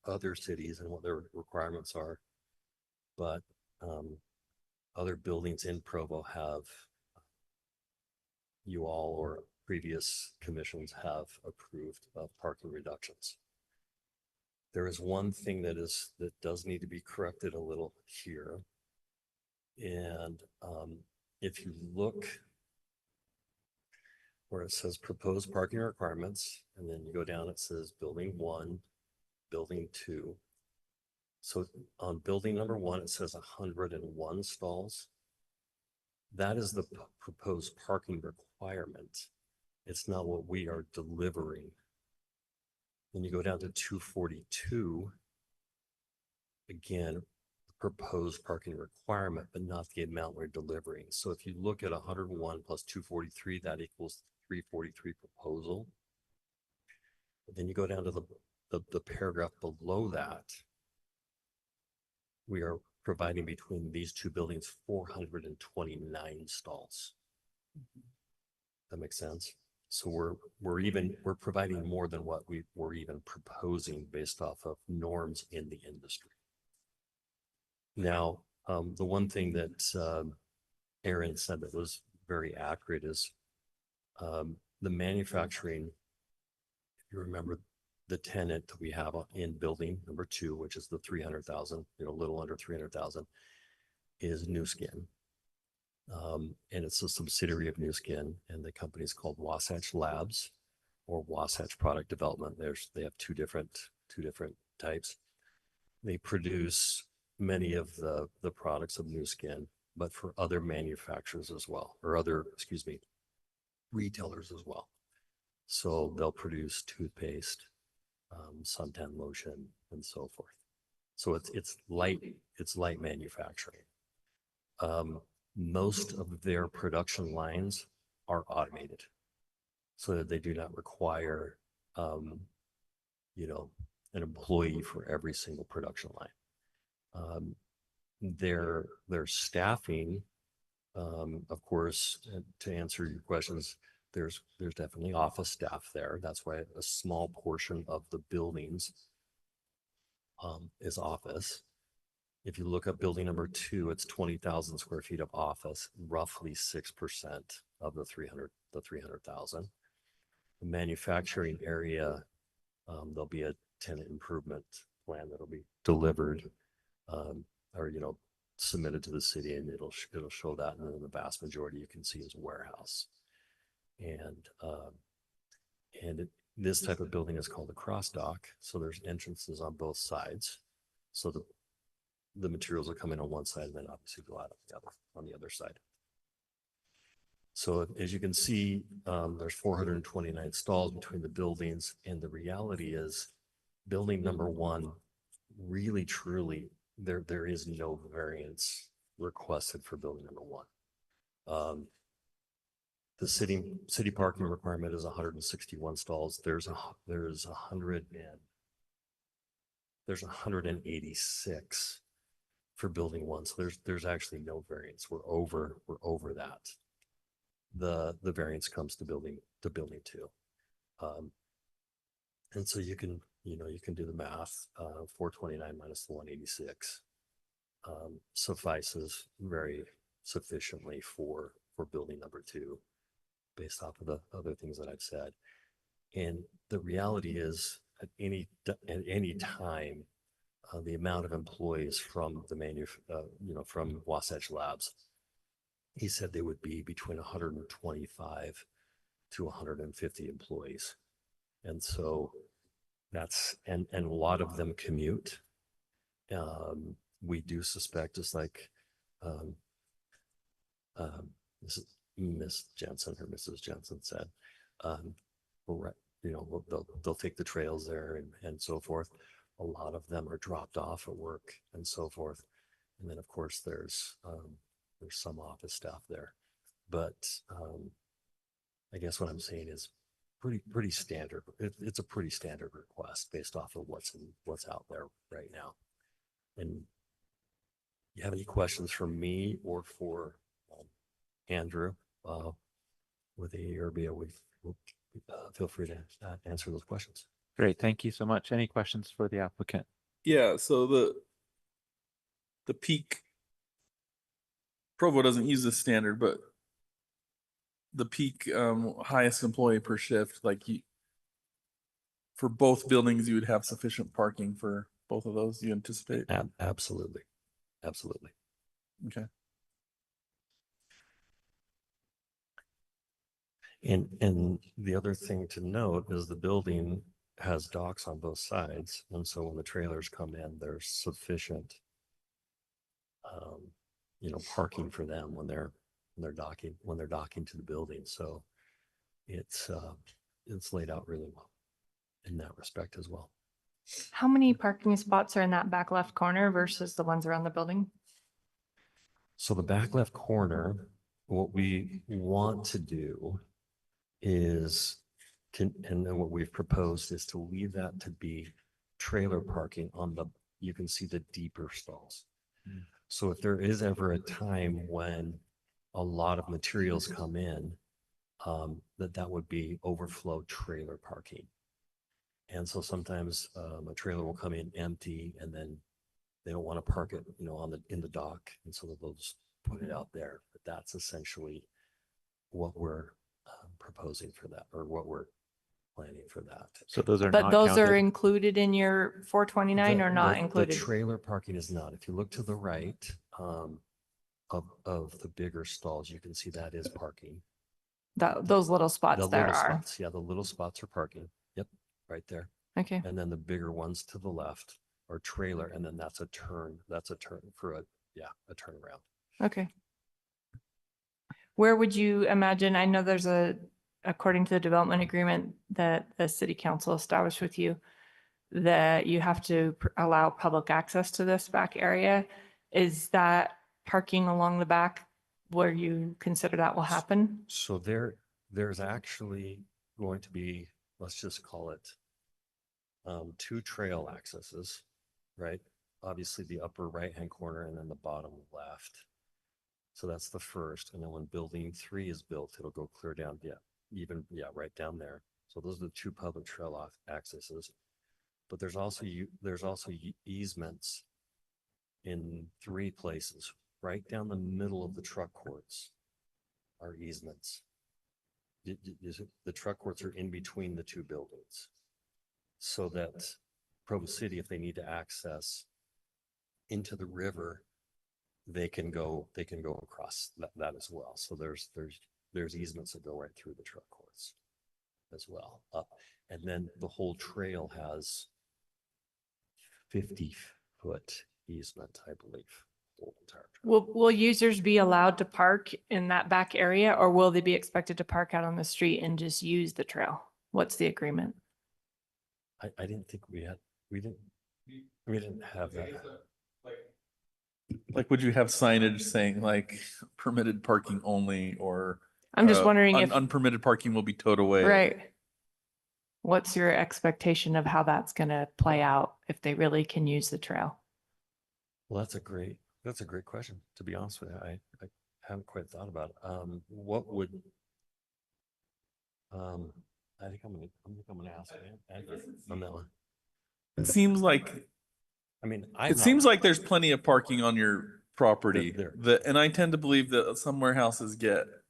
other cities and what their requirements are, but other buildings in Provo have you all or previous commissions have approved of parking reductions. There is one thing that does need to be corrected a little here. And if you look where it says proposed parking requirements, and then you go down, it says building 1, building 2. So on building number 1, it says 101 stalls. That is the proposed parking requirement. It's not what we are delivering. Then you go down to 242. Again, proposed parking requirement, but not the amount we're delivering. So if you look at 101 plus 243, that equals 343 proposal. But then you go down to the paragraph below that. We are providing between these two buildings 429 stalls. That makes sense. So we're providing more than what we were even proposing based off of norms in the industry. Now, the one thing that Aaron said that was very accurate is the manufacturing. If you remember the tenant that we have in building number 2, which is the 300,000, a little under 300,000, is New Skin. And it's a subsidiary of New Skin, and the company is called Wasatch Labs or Wasatch Product Development. They have two different types. They produce many of the products of New Skin, but for other manufacturers as well, or retailers as well. So they'll produce toothpaste, suntan lotion, and so forth. So it's light manufacturing. Most of their production lines are automated, so that they do not require, an employee for every single production line. Their staffing, of course, to answer your questions, there's definitely office staff there. That's why a small portion of the buildings is office. If you look at building number 2, it's 20,000 square feet of office, roughly 6% of the 300,000. The manufacturing area, there'll be a tenant improvement plan that'll be delivered, or submitted to the city, and it'll show that, and then the vast majority you can see is warehouse. And This type of building is called a cross dock. So there's entrances on both sides. So the materials will come in on one side and then obviously go out on the other side. So as you can see, there's 429 stalls between the buildings, and the reality is building number one, really truly, there is no variance requested for building number one. The city parking requirement is 161 stalls. There's 186 for building one. So there's actually no variance. We're over that. The variance comes to building two. And so you can do the math. 429 minus the 186 suffices very sufficiently for building number two, based off of the other things that I've said. And the reality is at any time, the amount of employees from from Wasatch Labs, he said they would be between 125 to 150 employees. And so and a lot of them commute. We do suspect, just like Miss Jensen or Mrs. Jensen said, they'll take the trails there and so forth. A lot of them are dropped off at work and so forth. And then of course there's some office staff there, but I guess what I'm saying is pretty standard. It's a pretty standard request based off of what's out there right now. And you have any questions for me or for Andrew with the ARB, feel free to answer those questions. Great, thank you so much. Any questions for the applicant? Yeah, so the peak, Provo doesn't use this standard, but the peak highest employee per shift, for both buildings, you would have sufficient parking for both of those, you anticipate? Absolutely. Okay. And the other thing to note is the building has docks on both sides. And so when the trailers come in, there's sufficient, parking for them when they're docking to the building. So it's laid out really well in that respect as well. How many parking spots are in that back left corner versus the ones around the building? So the back left corner, what we want to do is, and then what we've proposed is to leave that to be trailer parking you can see the deeper stalls. So if there is ever a time when a lot of materials come in, that would be overflow trailer parking. And so sometimes a trailer will come in empty and then they don't want to park it, in the dock. And so they'll just put it out there. But that's essentially what we're proposing for that, or what we're planning for that. So those are But not those are counted? included in your 429 or not included? The trailer parking is not. If you look to the right of the bigger stalls, you can see that is parking. Those little spots there are. Yeah, the little spots are parking. Yep, right there. Okay. And then the bigger ones to the left are trailer, and then that's a turn. That's a turn for a turnaround. Okay. Where would you imagine, I know there's according to the development agreement that the city council established with you, that you have to allow public access to this back area. Is that parking along the back where you consider that will happen? So there's actually going to be, let's just call it, 2 trail accesses, right? Obviously the upper right-hand corner and then the bottom left. So that's the first. And then when building 3 is built, it'll go clear down, right down there. So those are the 2 public trail accesses. But there's also easements in 3 places. Right down the middle of the truck courts are easements. The truck courts are in between the 2 buildings, so that Provo City, if they need to access into the river, they can go across that as well. So there's easements that go right through the truck courts as well. And then the whole trail has 50-foot easement, I believe. the whole entire trail. Will users be allowed to park in that back area, or will they be expected to park out on the street and just use the trail? What's the agreement? I didn't think we didn't have that. Like, would you have signage saying like permitted parking only, or? I'm just wondering if, Unpermitted parking will be towed away. right. What's your expectation of how that's gonna play out if they really can use the trail? Well, that's a great question, to be honest with you. I haven't quite thought about it. What would, I think I'm gonna ask Andrew on that one. It seems like, I mean, it seems like there's plenty of parking on your property. And I tend to believe that some warehouses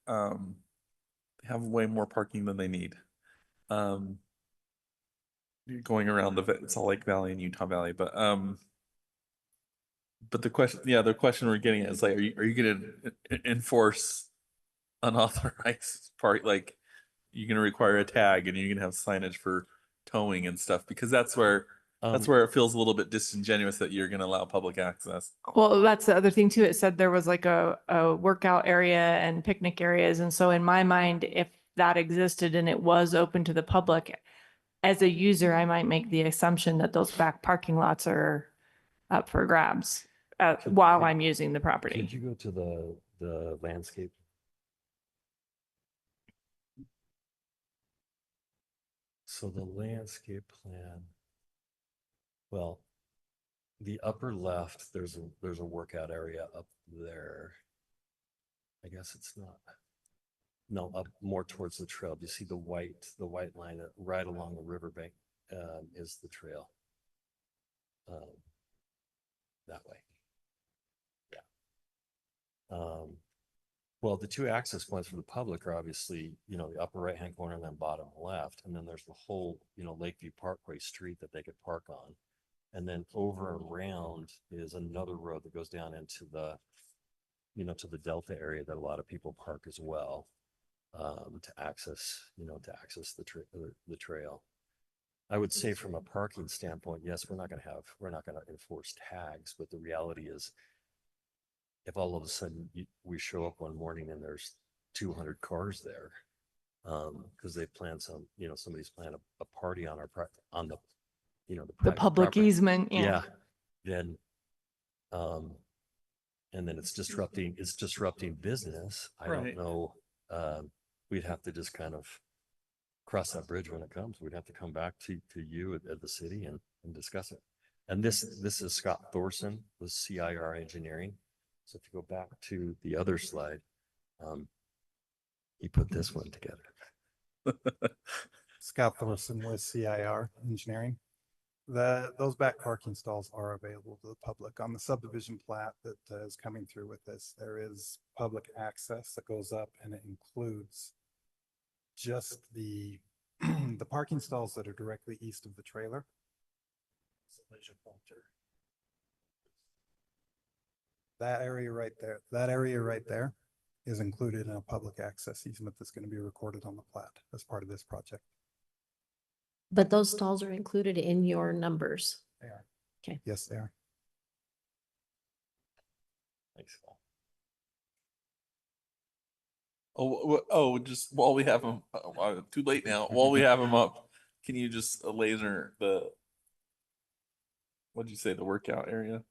have way more parking than they need. Going around the Salt Lake Valley and Utah Valley, but the question we're getting at is like, are you going to enforce unauthorized park? Like, you're going to require a tag and you're going to have signage for towing and stuff, because that's where it feels a little bit disingenuous that you're going to allow public access. Well, that's the other thing too. It said there was like a workout area and picnic areas. And so in my mind, if that existed and it was open to the public, as a user, I might make the assumption that those back parking lots are up for grabs while I'm using the property. Could you go to the landscape? So the landscape plan, well, the upper left, there's a workout area up there. I guess it's not. No, up more towards the trail. Do you see the white line right along the riverbank is the trail. That way. Yeah. Well, the two access points for the public are obviously, the upper right-hand corner and then bottom left. And then there's the whole, Lakeview Parkway street that they could park on. And then over and around is another road that goes down into the, to the Delta area that a lot of people park as well. To access the trail. I would say from a parking standpoint, yes, we're not going to enforce tags, but the reality is, if all of a sudden we show up one morning and there's 200 cars there, because they planned somebody's planned a party on the public property. easement. Yeah. Then, and then it's disrupting business. I don't know. We'd have to just kind of cross that bridge when it comes. We'd have to come back to you at the city and discuss it. And this is Scott Thorson with CIR Engineering. So if you go back to the other slide, he put this one together. Scott Thorson with CIR Engineering. Those back parking stalls are available to the public. On the subdivision plat that is coming through with this, there is public access that goes up, and it includes just the parking stalls that are directly east of the trailer. That area right there is included in a public access easement that's going to be recorded on the plat as part of this project. But those stalls are included in your numbers. They are. Okay. Yes, they are. Thanks. Just while we have them, too late now. While we have them up, can you just laser what'd you say, the workout area?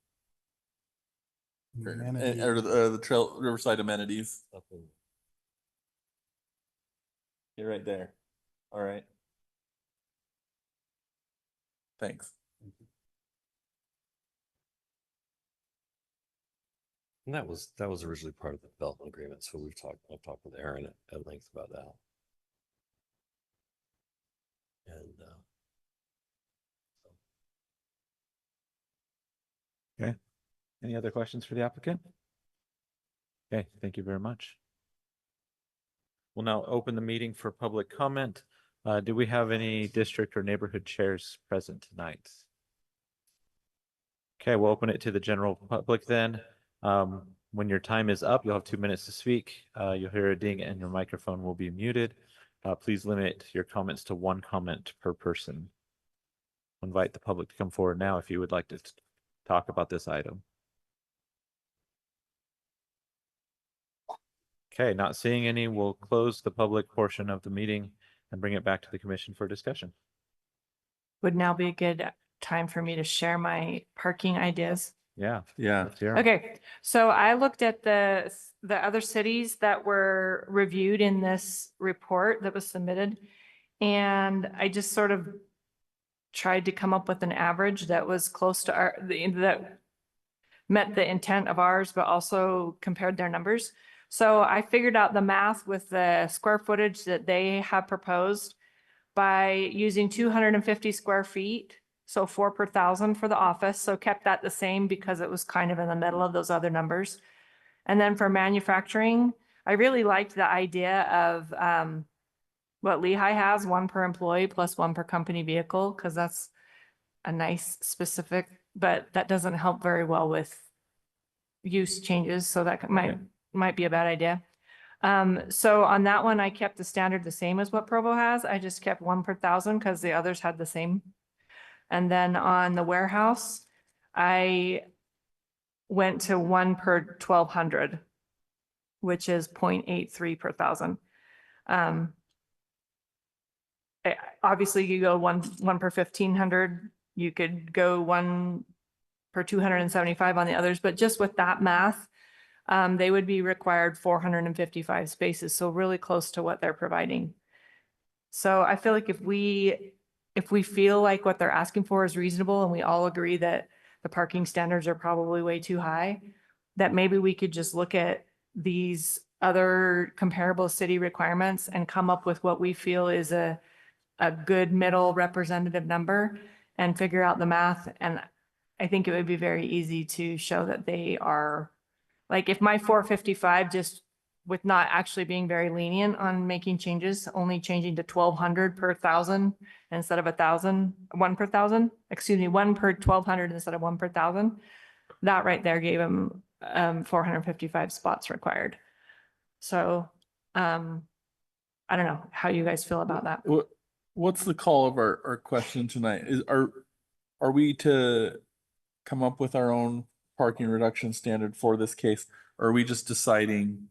Or the trail, Riverside amenities? You're right there. All right. Thanks. And that was originally part of the development agreement. So I've talked with Aaron at length about that. And Okay. Any other questions for the applicant? Okay, thank you very much. We'll now open the meeting for public comment. Do we have any district or neighborhood chairs present tonight? Okay, we'll open it to the general public then. When your time is up, you'll have 2 minutes to speak. You'll hear a ding and your microphone will be muted. Please limit your comments to one comment per person. Invite the public to come forward now if you would like to talk about this item. Okay, not seeing any, we'll close the public portion of the meeting and bring it back to the commission for discussion. Would now be a good time for me to share my parking ideas. Yeah. Yeah. Let's hear 'em. Okay, so I looked at the other cities that were reviewed in this report that was submitted. And I just sort of tried to come up with an average that was close to that met the intent of ours, but also compared their numbers. So I figured out the math with the square footage that they have proposed by using 250 square feet. So 4 per thousand for the office. So kept that the same because it was kind of in the middle of those other numbers. And then for manufacturing, I really liked the idea of what Lehigh has, 1 per employee plus 1 per company vehicle, because that's a nice specific, but that doesn't help very well with use changes. So that might be a bad idea. So on that one, I kept the standard the same as what Provo has. I just kept 1 per thousand because the others had the same. And then on the warehouse, I went to 1 per 1,200, which is 0.83 per thousand. Obviously you go one per 1,500. You could go 1 per 275 on the others, but just with that math, they would be required 455 spaces. So really close to what they're providing. So I feel like if we feel like what they're asking for is reasonable and we all agree that the parking standards are probably way too high, that maybe we could just look at these other comparable city requirements and come up with what we feel is a good middle representative number and figure out the math. And I think it would be very easy to show that they are, like, if my 455, just with not actually being very lenient on making changes, only changing to 1,200 per thousand instead of 1,000, 1 per thousand, excuse me, 1 per 1,200 instead of 1 per thousand. That right there gave them 455 spots required. So I don't know how you guys feel about that. What's the call of our question tonight? Are we to come up with our own parking reduction standard for this case? Or are we just deciding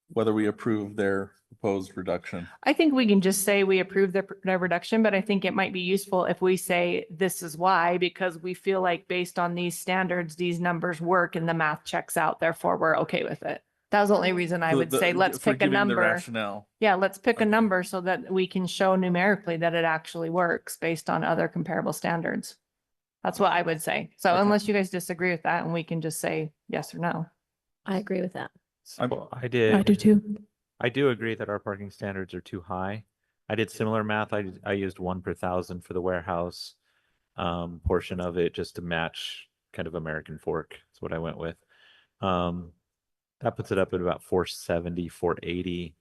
whether we approve their proposed reduction? I think we can just say we approve their reduction, but I think it might be useful if we say this is why, because we feel like based on these standards, these numbers work and the math checks out, therefore we're okay with it. That was the only reason I would say, let's pick a number. Rationale. Yeah, let's pick a number so that we can show numerically that it actually works based on other comparable standards. That's what I would say. So unless you guys disagree with that, and we can just say yes or no. I agree with that. I did. I do too. I do agree that our parking standards are too high. I did similar math. I used 1 per thousand for the warehouse portion of it just to match kind of American Fork. That's what I went with. That puts it up at about 470, 480.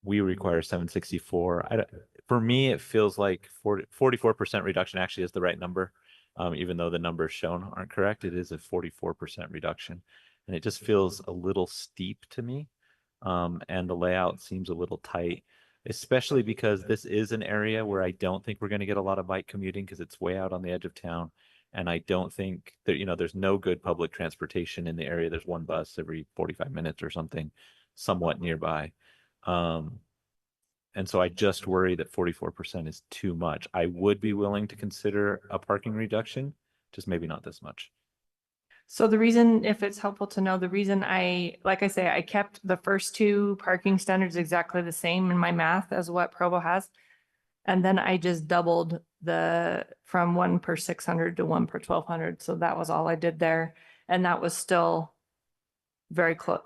We require 764. For me, it feels like 44% reduction actually is the right number. Even though the numbers shown aren't correct, it is a 44% reduction. And it just feels a little steep to me. And the layout seems a little tight, especially because this is an area where I don't think we're going to get a lot of bike commuting because it's way out on the edge of town. And I don't think that, there's no good public transportation in the area. There's one bus every 45 minutes or something, somewhat nearby. And so I just worry that 44% is too much. I would be willing to consider a parking reduction, just maybe not this much. So the reason, if it's helpful to know, the reason like I say, I kept the first 2 parking standards exactly the same in my math as what Provo has. And then I just doubled from 1 per 600 to 1 per 1,200. So that was all I did there. And that was still very close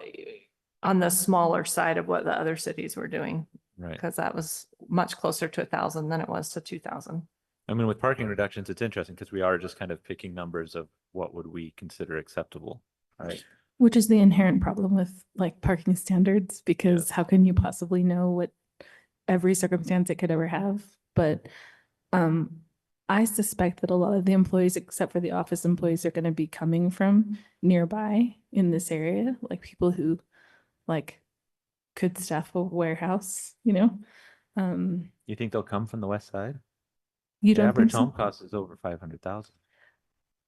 on the smaller side of what the other cities were doing. Right. Because that was much closer to 1,000 than it was to 2,000. I mean, with parking reductions, it's interesting because we are just kind of picking numbers of what would we consider acceptable, right? Which is the inherent problem with like parking standards, because how can you possibly know what every circumstance it could ever have? But I suspect that a lot of the employees, except for the office employees, are going to be coming from nearby in this area, like people who like could staff a warehouse, you know? You think they'll come from the west side? You The don't think average so? home cost is over 500,000.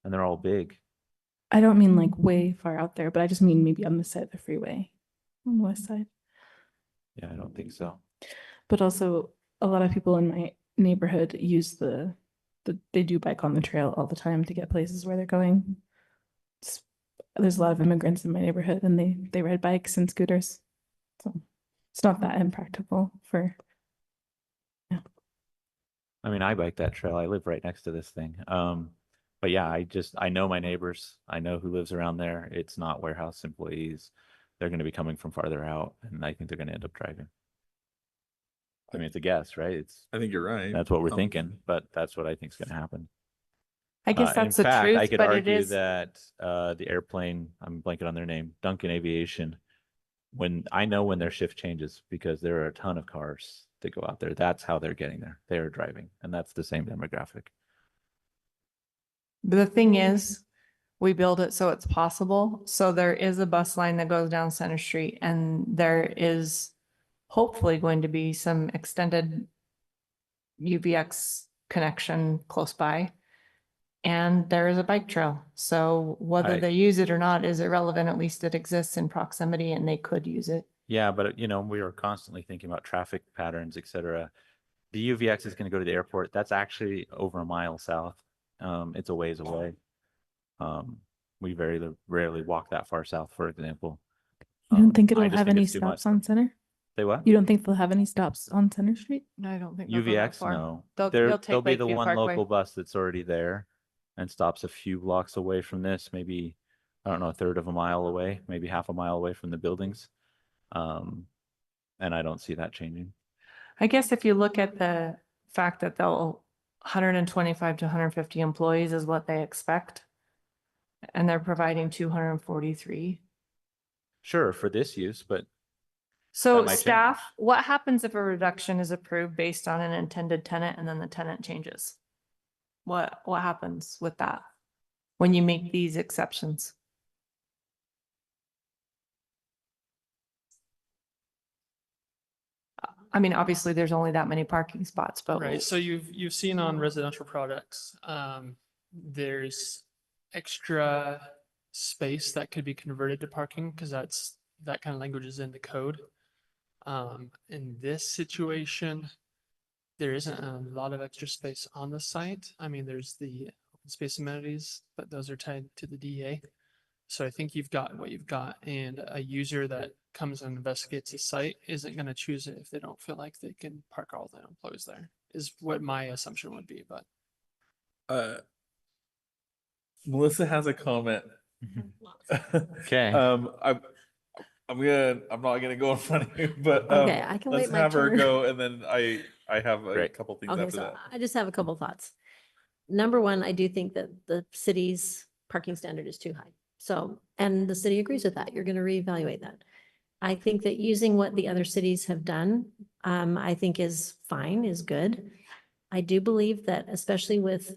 And they're all big. I don't mean like way far out there, but I just mean maybe on the side of the freeway, on the west side. Yeah, I don't think so. But also a lot of people in my neighborhood use they do bike on the trail all the time to get places where they're going. There's a lot of immigrants in my neighborhood and they ride bikes and scooters. So it's not that impractical for. I mean, I bike that trail. I live right next to this thing. But yeah, I know my neighbors. I know who lives around there. It's not warehouse employees. They're going to be coming from farther out, and I think they're going to end up driving. I mean, it's a guess, right? I think you're right. That's what we're thinking, but that's what I think is going to happen. I guess In that's the fact, truth, I could but it argue is. that the airplane, I'm blanking on their name, Duncan Aviation, when their shift changes, because there are a ton of cars that go out there. That's how they're getting there. They're driving, and that's the same demographic. The thing is, we build it so it's possible. So there is a bus line that goes down Center Street, and there is hopefully going to be some extended UVX connection close by. And there is a bike trail. So whether they use it or not is irrelevant. At least it exists in proximity and they could use it. Yeah, but we are constantly thinking about traffic patterns, et cetera. The UVX is going to go to the airport. That's actually over a mile south. It's a ways away. We very rarely walk that far south, for example. You don't think I it'll just have think any it's too much. stops on Center? Say what? You don't think they'll have any stops on Center Street? No, I don't think they'll go that UVX, far. no. They'll There'll take be the Lakeview one Parkway. local bus that's already there and stops a few blocks away from this, maybe, I don't know, a third of a mile away, maybe half a mile away from the buildings. And I don't see that changing. I guess if you look at the fact that 125 to 150 employees is what they expect, and they're providing 243. Sure, for this use, but So might change. staff, what happens if a reduction is approved based on an intended tenant and then the tenant changes? What happens with that when you make these exceptions? I mean, obviously, there's only that many parking spots, but Right, so you've seen on residential products, there's extra space that could be converted to parking because that kind of language is in the code. In this situation, there isn't a lot of extra space on the site. I mean, there's the open space amenities, but those are tied to the DA. So I think you've got what you've got, and a user that comes and investigates the site isn't going to choose it if they don't feel like they can park all the employees there, is what my assumption would be, but. Melissa has a comment. Okay. I'm not gonna go in front of you, but Okay, I can let's wait my have her turn. go, and then I have a Great. couple things Okay, after so that. I just have a couple thoughts. Number one, I do think that the city's parking standard is too high. So, and the city agrees with that. You're going to reevaluate that. I think that using what the other cities have done, I think is fine, is good. I do believe that especially with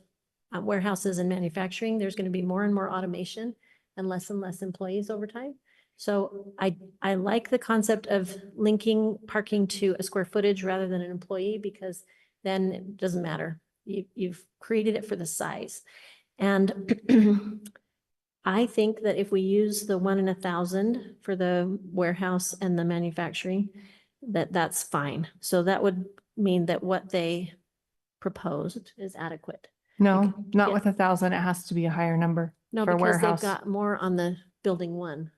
warehouses and manufacturing, there's going to be more and more automation and less employees over time. So I like the concept of linking parking to a square footage rather than an employee, because then it doesn't matter. You've created it for the size. And I think that if we use the 1 in 1,000 for the warehouse and the manufacturing, that's fine. So that would mean that what they proposed is adequate. No, not Yeah. with 1,000. It has to be a higher number No, for because warehouse. they've got more on the building one.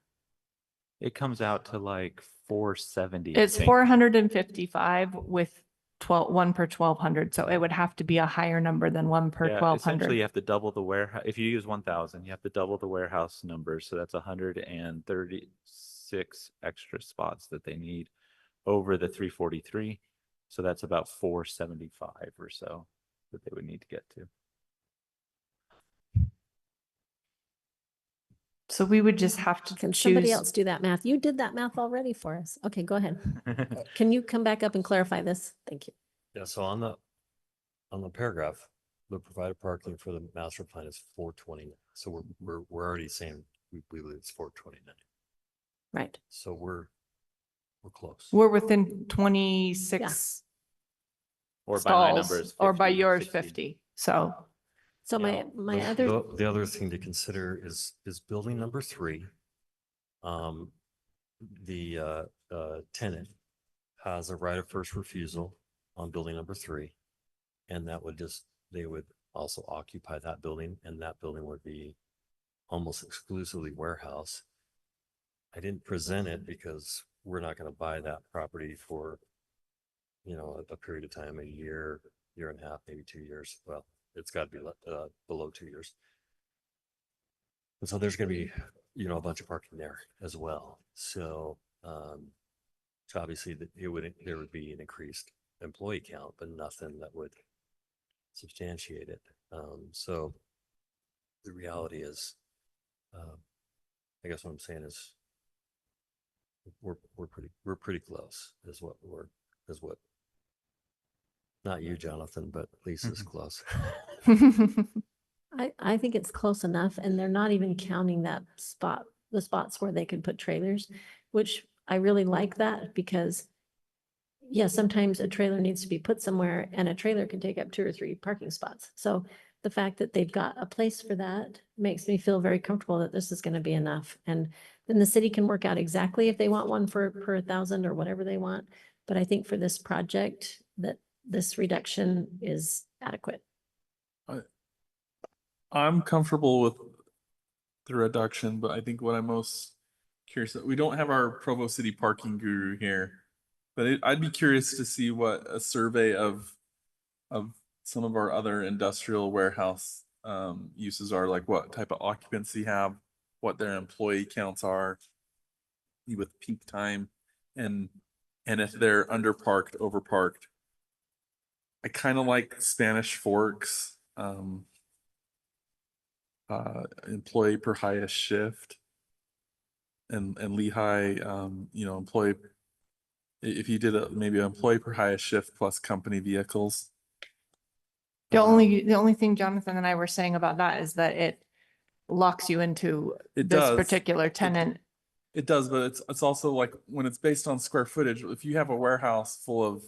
It comes out to like 470. I It's think. 455 with 1 per 1,200. So it would have to be a higher number than 1 per Yeah, essentially 1,200. you have to double the warehouse. If you use 1,000, you have to double the warehouse number. So that's 136 extra spots that they need over the 343. So that's about 475 or so that they would need to get to. So we would just have to Can choose. somebody else do that math? You did that math already for us. Okay, go ahead. Can you come back up and clarify this? Thank you. Yeah, so on the paragraph, the provided parking for the master plan is 429. So we're already saying we believe it's 429. Right. So we're We're close. We're within 26 Or by my stalls, numbers, or by 50, yours 60. 50. So So my other, The other thing to consider is building number 3. The tenant has a right of first refusal on building number 3. And that would they would also occupy that building, and that building would be almost exclusively warehouse. I didn't present it because we're not going to buy that property for, a period of time, a year, year and a half, maybe 2 years. Well, it's got to be below 2 years. And so there's going to be, a bunch of parking there as well. So, obviously there would be an increased employee count, but nothing that would substantiate it. So the reality is, I guess what I'm saying is we're pretty close is what not you, Jonathan, but Lisa's close. I think it's close enough, and they're not even counting the spots where they could put trailers, which I really like that because sometimes a trailer needs to be put somewhere, and a trailer can take up 2 or 3 parking spots. So the fact that they've got a place for that makes me feel very comfortable that this is going to be enough. And then the city can work out exactly if they want one per 1,000 or whatever they want. But I think for this project that this reduction is adequate. I'm comfortable with the reduction, but I think what I'm most curious, we don't have our Provo City parking guru here, but I'd be curious to see what a survey of some of our other industrial warehouse uses are, like what type of occupancy have, what their employee counts are with peak time, and if they're underparked, overparked. I kind of like Spanish Forks. Employee per highest shift, and Lehigh, employee, if you did maybe an employee per highest shift plus company vehicles. the only thing Jonathan and I were saying about that is that it locks you into this particular tenant. It does, but it's also like when it's based on square footage, if you have a warehouse full of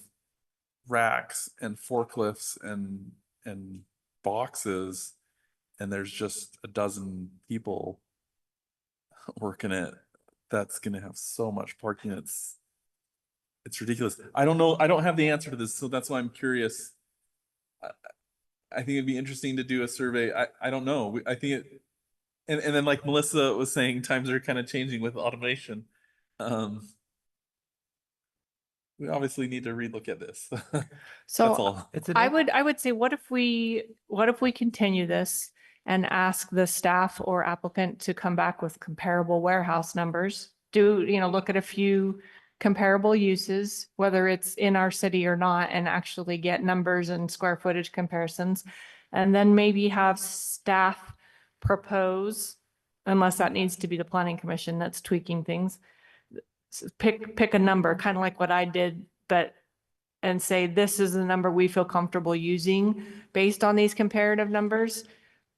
racks and forklifts and boxes, and there's just a dozen people working it, that's going to have so much parking. It's ridiculous. I don't know. I don't have the answer to this, so that's why I'm curious. I think it'd be interesting to do a survey. I don't know. I think it, and then like Melissa was saying, times are kind of changing with automation. We obviously need to relook at this. So that's all. I would say, what if we continue this and ask the staff or applicant to come back with comparable warehouse numbers? Look at a few comparable uses, whether it's in our city or not, and actually get numbers and square footage comparisons. And then maybe have staff propose, unless that needs to be the planning commission that's tweaking things, pick a number, kind of like what I did, and say, this is the number we feel comfortable using based on these comparative numbers.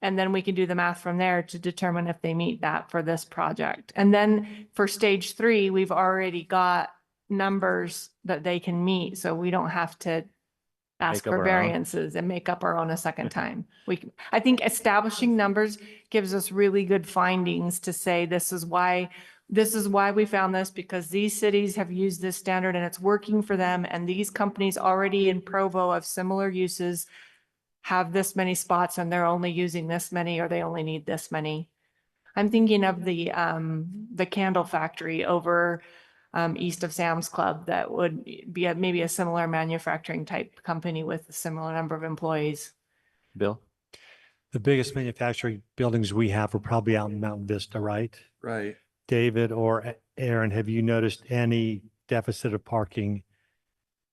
And then we can do the math from there to determine if they meet that for this project. And then for stage 3, we've already got numbers that they can meet. So we don't have to ask for variances and make up our own a second time. I think establishing numbers gives us really good findings to say, this is why we found this, because these cities have used this standard and it's working for them. And these companies already in Provo of similar uses have this many spots and they're only using this many, or they only need this many. I'm thinking of the candle factory over east of Sam's Club that would be maybe a similar manufacturing type company with a similar number of employees. Bill? The biggest manufacturing buildings we have are probably out in Mountain Vista, right? Right. David or Aaron, have you noticed any deficit of parking?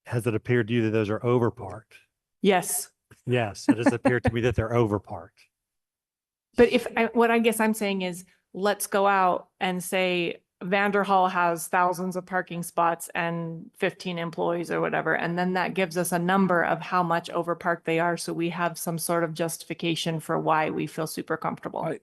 Has it appeared to you that those are overparked? Yes. Yes, it has appeared to me that they're overparked. But what I guess I'm saying is, let's go out and say Vanderhall has thousands of parking spots and 15 employees or whatever. And then that gives us a number of how much overparked they are. So we have some sort of justification for why we feel super comfortable.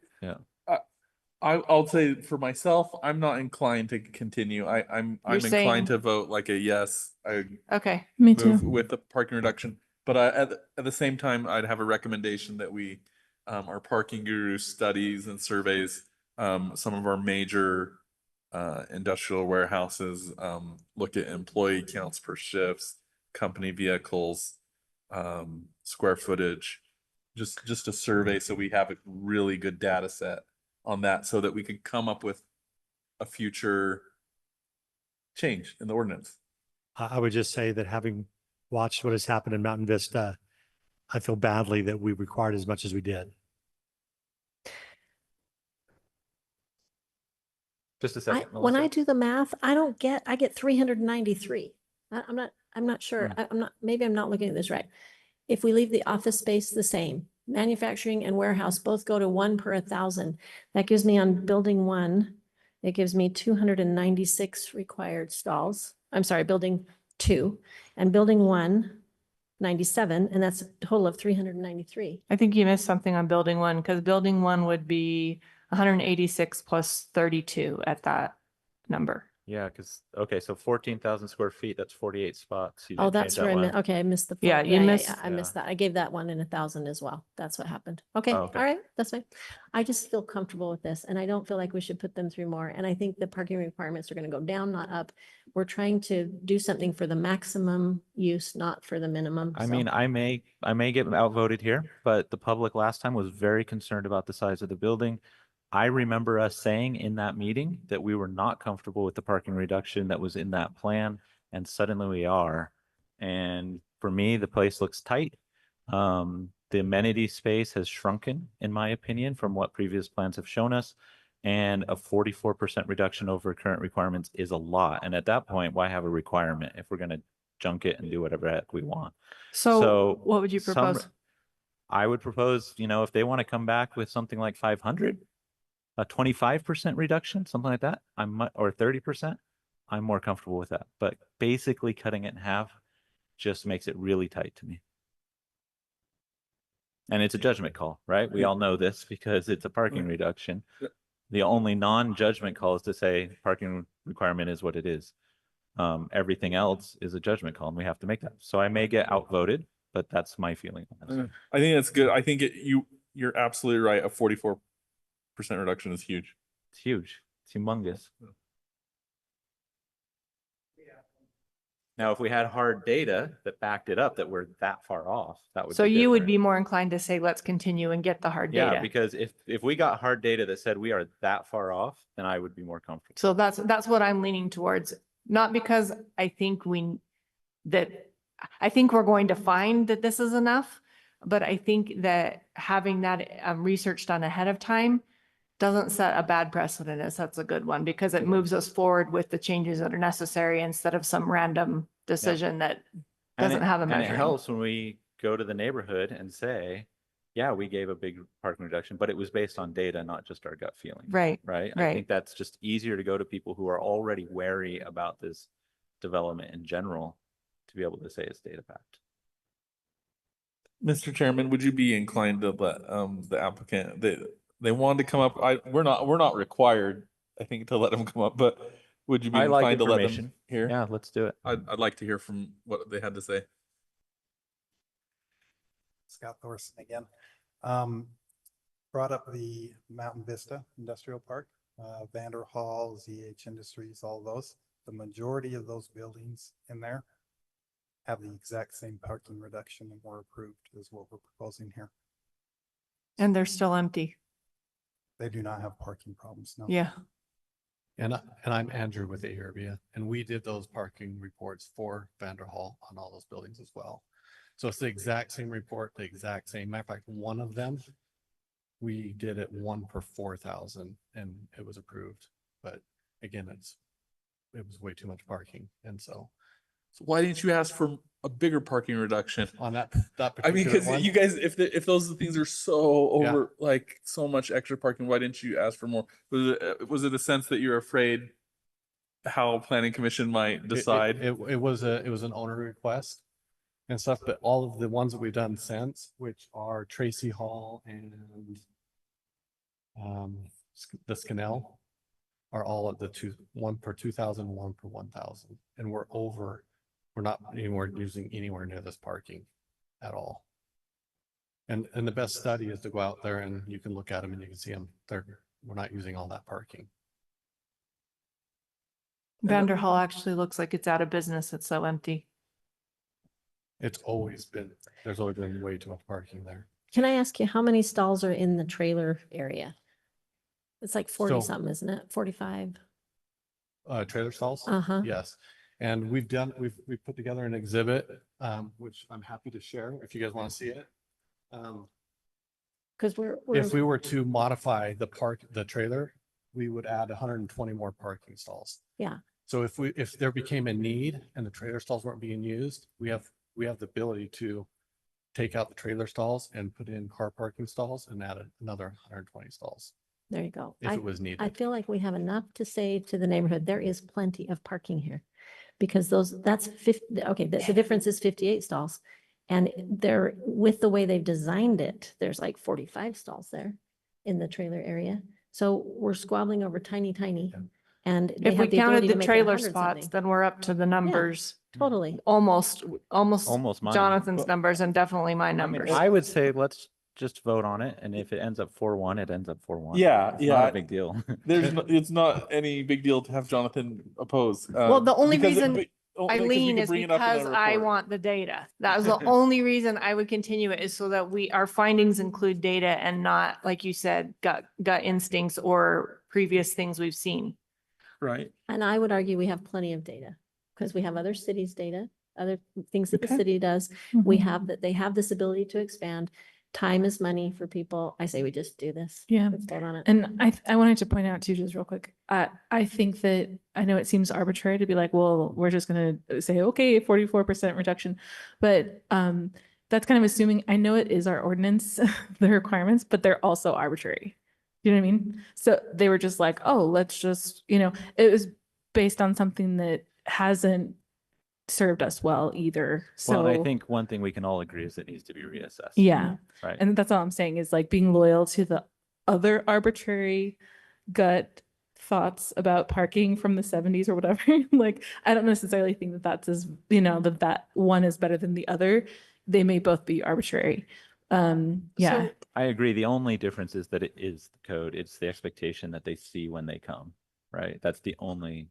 I'll say for myself, I'm not inclined to continue. I'm You're saying- inclined to vote like a yes. I Okay. Me move too. with the parking reduction. But at the same time, I'd have a recommendation that we, our parking guru studies and surveys, some of our major industrial warehouses, look at employee counts per shifts, company vehicles, square footage, just a survey so we have a really good data set on that so that we can come up with a future change in the ordinance. I would just say that having watched what has happened in Mountain Vista, I feel badly that we required as much as we did. Just a second, When Melissa. I do the math, I get 393. I'm not sure. Maybe I'm not looking at this right. If we leave the office space the same, manufacturing and warehouse both go to 1 per 1,000. That gives me on building 1, it gives me 296 required stalls. I'm sorry, building 2 and building 1, 97, and that's a total of 393. I think you missed something on building 1 because building 1 would be 186 plus 32 at that number. Yeah, because, okay, so 14,000 square feet, that's 48 spots. You Oh, didn't that's change where that I one. missed. Okay, I missed the. Yeah, you missed- I missed that. I gave that one in 1,000 as well. That's what happened. Okay, Oh, all okay. right, that's fine. I just feel comfortable with this and I don't feel like we should put them through more. And I think the parking requirements are going to go down, not up. We're trying to do something for the maximum use, not for the minimum. I so. mean, I may get outvoted here, but the public last time was very concerned about the size of the building. I remember us saying in that meeting that we were not comfortable with the parking reduction that was in that plan, and suddenly we are. And for me, the place looks tight. The amenity space has shrunken, in my opinion, from what previous plans have shown us. And a 44% reduction over current requirements is a lot. And at that point, why have a requirement if we're going to junk it and do whatever heck we want? So what would you propose? I would propose, if they want to come back with something like 500, a 25% reduction, something like that, or 30%, I'm more comfortable with that. But basically cutting it in half just makes it really tight to me. And it's a judgment call, right? We all know this because it's a parking reduction. The only non-judgment call is to say parking requirement is what it is. Everything else is a judgment call and we have to make that. So I may get outvoted, but that's my feeling on this. I think that's good. I think you're absolutely right. A 44% reduction is huge. It's huge. It's humongous. Now, if we had hard data that backed it up that we're that far off, that would So be you would different. be more inclined to say, let's continue and get the hard Yeah, data. because if we got hard data that said we are that far off, then I would be more comfortable. So that's what I'm leaning towards. Not because I think I think we're going to find that this is enough, but I think that having that research done ahead of time doesn't set a bad precedent. It sets a good one because it moves us forward with the changes that are necessary instead of some random decision that doesn't have a And it measuring. helps when we go to the neighborhood and say, yeah, we gave a big parking reduction, but it was based on data, not just our gut feeling. Right, Right. I right. think that's just easier to go to people who are already wary about this development in general to be able to say it's data backed. Mr. Chairman, would you be inclined to let the applicant they wanted to come up? We're not required, I think, to let them come up, but would you be I like inclined to let them information. hear? Yeah, let's do it. I'd like to hear from what they had to say. Scott Thorson again. Brought up the Mountain Vista Industrial Park, Vanderhall, ZH Industries, all those. The majority of those buildings in there have the exact same parking reduction and were approved as what we're proposing here. And they're still empty. They do not have parking problems, no. Yeah. And I'm Andrew with ARBA, and we did those parking reports for Vanderhall on all those buildings as well. So it's the exact same report, the exact same. Matter of fact, one of them, we did it 1 per 4,000 and it was approved. But again, it was way too much parking. And so why didn't you ask for a bigger parking reduction on that I mean, particular because one? you guys, if those things are so over, like so much extra parking, why didn't you ask for more? Was it a sense that you're afraid how planning commission might decide? It was an owner request and stuff, but all of the ones that we've done since, which are Tracy Hall and this canal are all at the one per 2,000, one per 1,000. And we're not anywhere using anywhere near this parking at all. And the best study is to go out there and you can look at them and you can see them. We're not using all that parking. Vanderhall actually looks like it's out of business. It's so empty. There's always been way too much parking there. Can I ask you, how many stalls are in the trailer area? It's like 40 So- something, isn't it? 45? Trailer stalls? Uh-huh. Yes. And we've put together an exhibit, which I'm happy to share if you guys want to see it. Because If we were to modify the trailer, we would add 120 more parking stalls. Yeah. So if there became a need and the trailer stalls weren't being used, we have the ability to take out the trailer stalls and put in car parking stalls and add another 120 stalls. There you go. If it was needed. I feel like we have enough to say to the neighborhood, there is plenty of parking here. Because that's 50, okay, the difference is 58 stalls. And they're, with the way they've designed it, there's like 45 stalls there in the trailer area. So we're squabbling over tiny. And they If we have the counted ability to the make it trailer 100 spots, something. then we're up to the numbers. Totally. Almost mine. Jonathan's numbers and definitely my numbers. I would say let's just vote on it, and if it ends up 4-1, it ends up 4-1. Yeah, It's yeah. not a big deal. It's not any big deal to have Jonathan oppose. Well, the only because reason only because we Eileen can is bring it up in the because I report. want the data. That was the only reason I would continue it, is so that our findings include data and not, like you said, gut instincts or previous things we've seen. Right. And I would argue we have plenty of data because we have other cities' data, other things that the city does. We have that they have this ability to expand. Time is money for people. I say we just do this. Yeah. Let's vote on it. And I wanted to point out too, just real quick, I think that, I know it seems arbitrary to be like, well, we're just going to say, okay, 44% reduction. But that's kind of assuming, I know it is our ordinance, the requirements, but they're also arbitrary. You know what I mean? So they were just like, oh, let's just, it was based on something that hasn't served us well either. So Well, and I think one thing we can all agree is it needs to be reassessed. yeah. Right. And that's all I'm saying is like being loyal to the other arbitrary gut thoughts about parking from the 70s or whatever. Like, I don't necessarily think that that's as, that one is better than the other. They may both be arbitrary. Yeah. So I agree. The only difference is that it is the code. It's the expectation that they see when they come, right? That's the only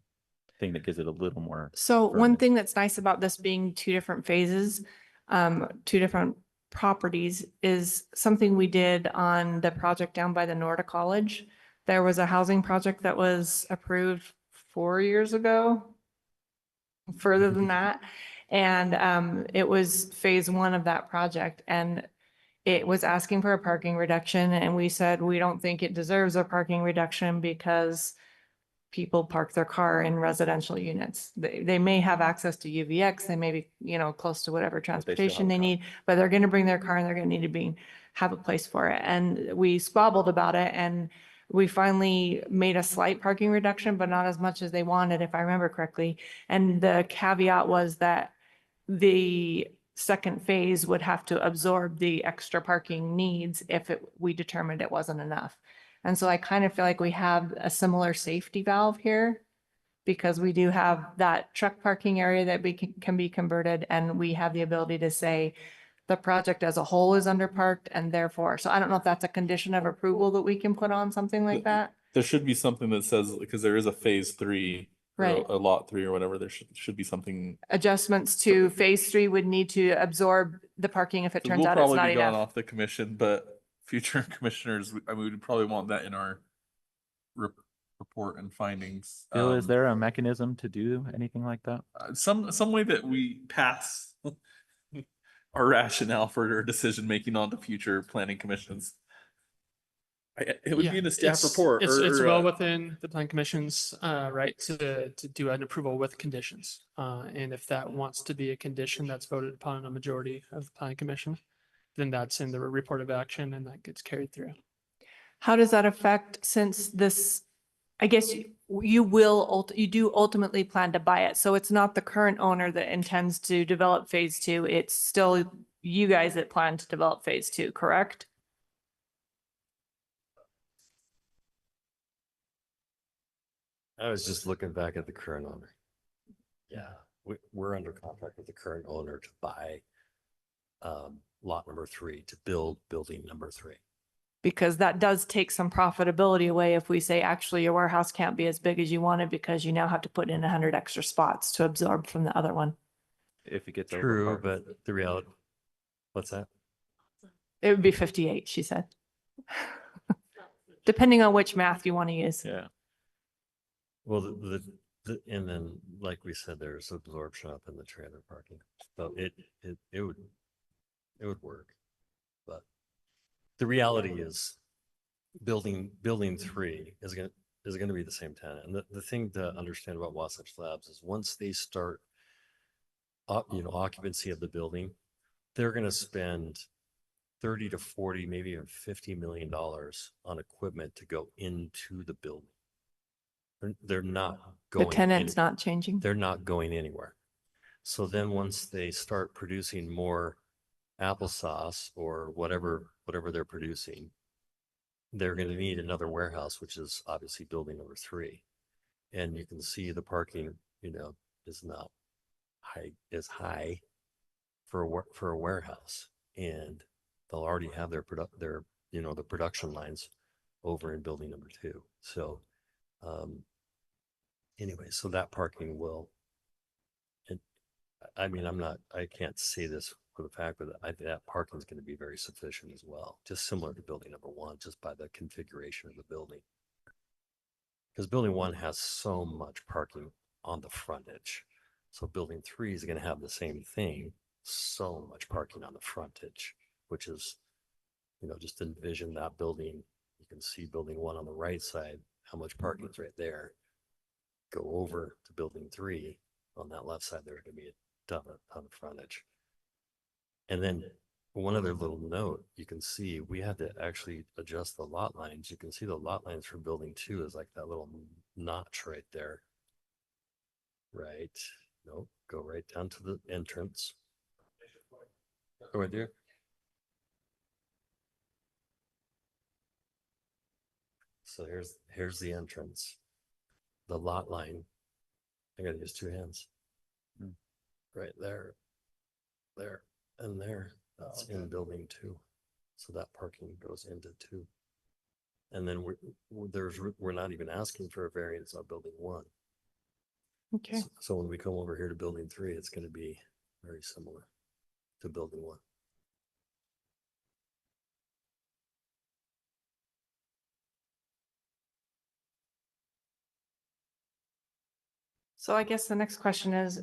thing that gives it a little more. So one thing that's nice about this being two different phases, two different properties, is something we did on the project down by the Norda College. There was a housing project that was approved 4 years ago, further than that. And it was phase 1 of that project. And it was asking for a parking reduction. And we said, we don't think it deserves a parking reduction because people park their car in residential units. They may have access to UVX, they may be, close to whatever transportation they need, but they're going to bring their car and they're going to need to have a place for it. And we squabbled about it, and we finally made a slight parking reduction, but not as much as they wanted, if I remember correctly. And the caveat was that the second phase would have to absorb the extra parking needs if we determined it wasn't enough. And so I kind of feel like we have a similar safety valve here, because we do have that truck parking area that can be converted, and we have the ability to say the project as a whole is underparked, and therefore, so I don't know if that's a condition of approval that we can put on something like that. There should be something that says, because there is a phase 3, or Right. a lot 3 or whatever, there should be something. Adjustments to phase 3 would need to absorb the parking if it turns We'll out it's probably not be gone enough. off the commission, but future commissioners, we'd probably want that in our report and findings. Bill, is there a mechanism to do anything like that? Some way that we pass our rationale for our decision making on the future planning commissions. It would Yeah, be in a staff it's- report. It's well within the plan commission's right to do an approval with conditions. And if that wants to be a condition that's voted upon in a majority of the plan commission, then that's in the report of action and that gets carried through. How does that affect, since this, I guess you do ultimately plan to buy it. So it's not the current owner that intends to develop phase 2. It's still you guys that plan to develop phase 2, correct? I was just looking back at the current owner. Yeah, we're under contract with the current owner to buy lot number 3, to build building number 3. Because that does take some profitability away if we say, actually, your warehouse can't be as big as you want it because you now have to put in 100 extra spots to absorb from the other one. If it gets True, overparked. but the reality, what's that? It would be 58, she said. Depending on which math you want to use. Yeah. Well, and then, like we said, there's absorption up in the trailer parking. So it would work. But the reality is building 3 is going to be the same tenant. And the thing to understand about Wasatch Labs is once they start occupancy of the building, they're going to spend 30 to 40, maybe even $50 million on equipment to go into the building. They're not going. The tenant's not changing. They're not going anywhere. So then once they start producing more applesauce or whatever they're producing, they're going to need another warehouse, which is obviously building number 3. And you can see the parking, is not high for a warehouse, and they'll already have their the production lines over in building number 2. So anyway, so that parking will, I can't say this for the fact, but that parking is going to be very sufficient as well, just similar to building number 1, just by the configuration of the building. Because building 1 has so much parking on the frontage. So building 3 is going to have the same thing, so much parking on the frontage, which is, just envision that building. You can see building 1 on the right side, how much parking is right there. Go over to building 3 on that left side, there's going to be a ton of frontage. And then one other little note, you can see we had to actually adjust the lot lines. You can see the lot lines for building 2 is like that little notch right there. Right. Nope. Go right down to the entrance. Go right there. So here's the entrance. The lot line. I gotta use 2 hands. Right there, and there. That's in building 2. So that parking goes into 2. And then we're not even asking for a variance on building 1. Okay. So when we come over here to building 3, it's going to be very similar to building 1. So I guess the next question is,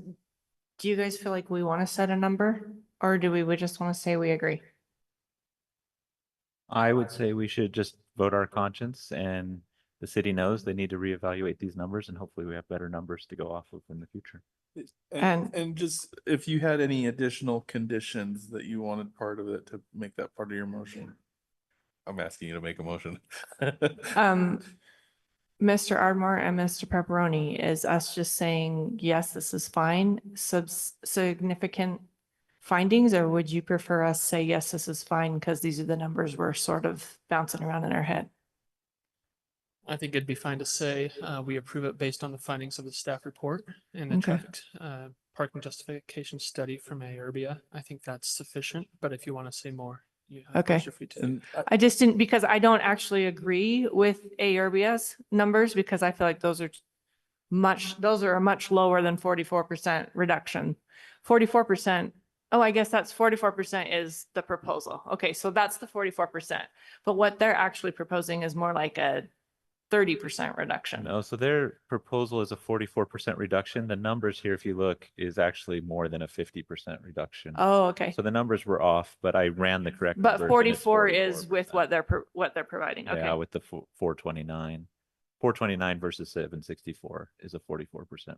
do you guys feel like we want to set a number, or do we just want to say we agree? I would say we should just vote our conscience, and the city knows they need to reevaluate these numbers, and hopefully we have better numbers to go off of in the future. And just if you had any additional conditions that you wanted part of it to make that part of your motion. I'm asking you to make a motion. Mr. Ardmore and Mr. Pepperoni, is us just saying, yes, this is fine, significant findings, or would you prefer us say, yes, this is fine, because these are the numbers we're sort of bouncing around in our head? I think it'd be fine to say we approve it based on the findings of the staff report and the Okay. traffic parking justification study from Airbia. I think that's sufficient, but if you want to say more, Okay. you're free to. I just didn't, because I don't actually agree with ARBS numbers, because I feel like those are a much lower than 44% reduction. 44%. Oh, I guess that's 44% is the proposal. Okay, so that's the 44%. But what they're actually proposing is more like a 30% reduction. No, so their proposal is a 44% reduction. The numbers here, if you look, is actually more than a 50% reduction. Oh, okay. So the numbers were off, but I ran the correct But numbers, and it's 44 is with what they're providing. Okay. Yeah, with the 429. 429 versus 764 is a 44%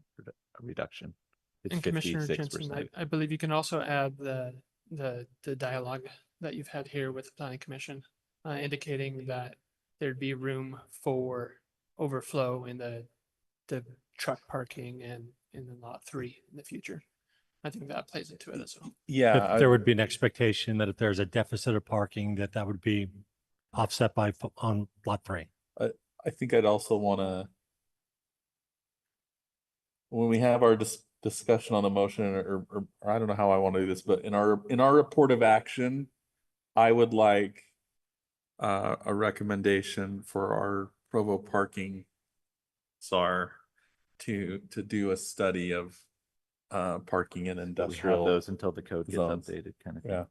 reduction. It's And Commissioner Jensen, 56%. I believe you can also add the dialogue that you've had here with the Planning Commission, indicating that there'd be room for overflow in the truck parking and in the lot 3 in the future. I think that plays into it as well. Yeah. That there would be an expectation that if there's a deficit of parking, that would be offset on lot 3. I think I'd also want to when we have our discussion on the motion, or I don't know how I want to do this, but in our report of action, I would like a recommendation for our Provo parking czar to do a study of parking in We have industrial. those until the code gets zones. updated kind of thing. Yeah.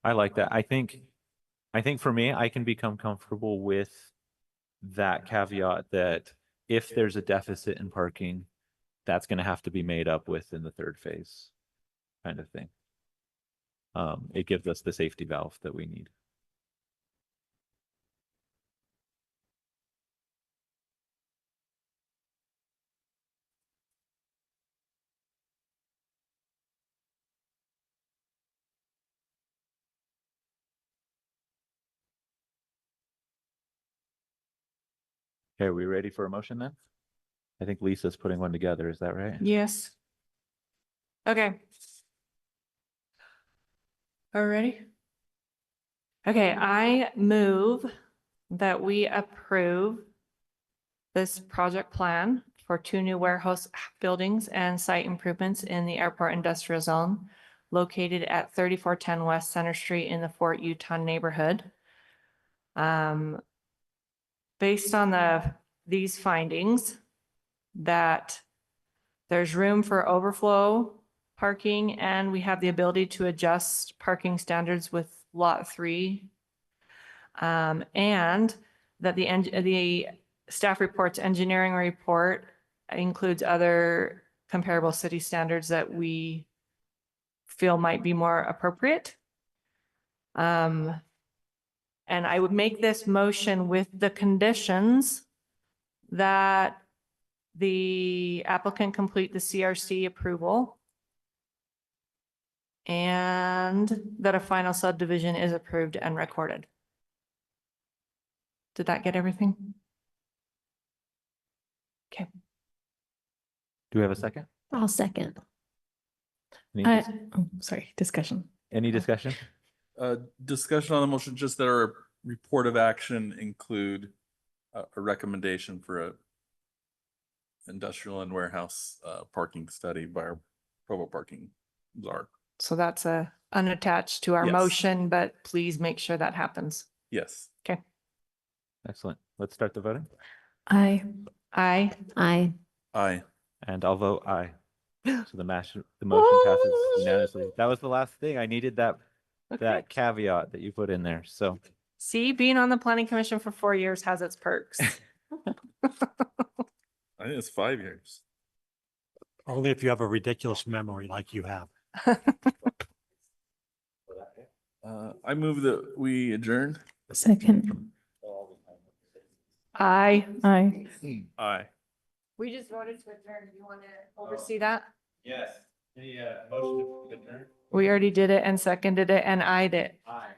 I like that. I think for me, I can become comfortable with that caveat that if there's a deficit in parking, that's going to have to be made up with in the third phase kind of thing. It gives us the safety valve that we need. Okay, are we ready for a motion then? I think Lisa's putting one together. Is that right? Yes. Okay. Are we ready? Okay, I move that we approve this project plan for 2 new warehouse buildings and site improvements in the airport industrial zone located at 3410 West Center Street in the Fort Utah neighborhood. Based on these findings, that there's room for overflow parking and we have the ability to adjust parking standards with lot 3. And that the staff report's engineering report includes other comparable city standards that we feel might be more appropriate. And I would make this motion with the conditions that the applicant complete the CRC approval and that a final subdivision is approved and recorded. Did that get everything? Okay. Do we have a second? I'll second. Sorry, discussion. Any discussion? Discussion on the motion, just that our report of action include a recommendation for a industrial and warehouse parking study by our Provo parking czar. So that's unattached to our Yes. motion, but please make sure that happens. Yes. Okay. Excellent. Let's start the voting. Aye. Aye. Aye. Aye. And I'll vote aye. So the motion passes unanimously. That was the last thing. I needed that caveat that you put in there. So See, being on the planning commission for 4 years has its perks. I think it's 5 years. Only if you have a ridiculous memory like you have. I move that we adjourn. Second. Aye. Aye. Aye. We just voted to adjourn. Do you want to oversee that? yes. Any motion to adjourn? We already did it and seconded it and I'd it. Aye.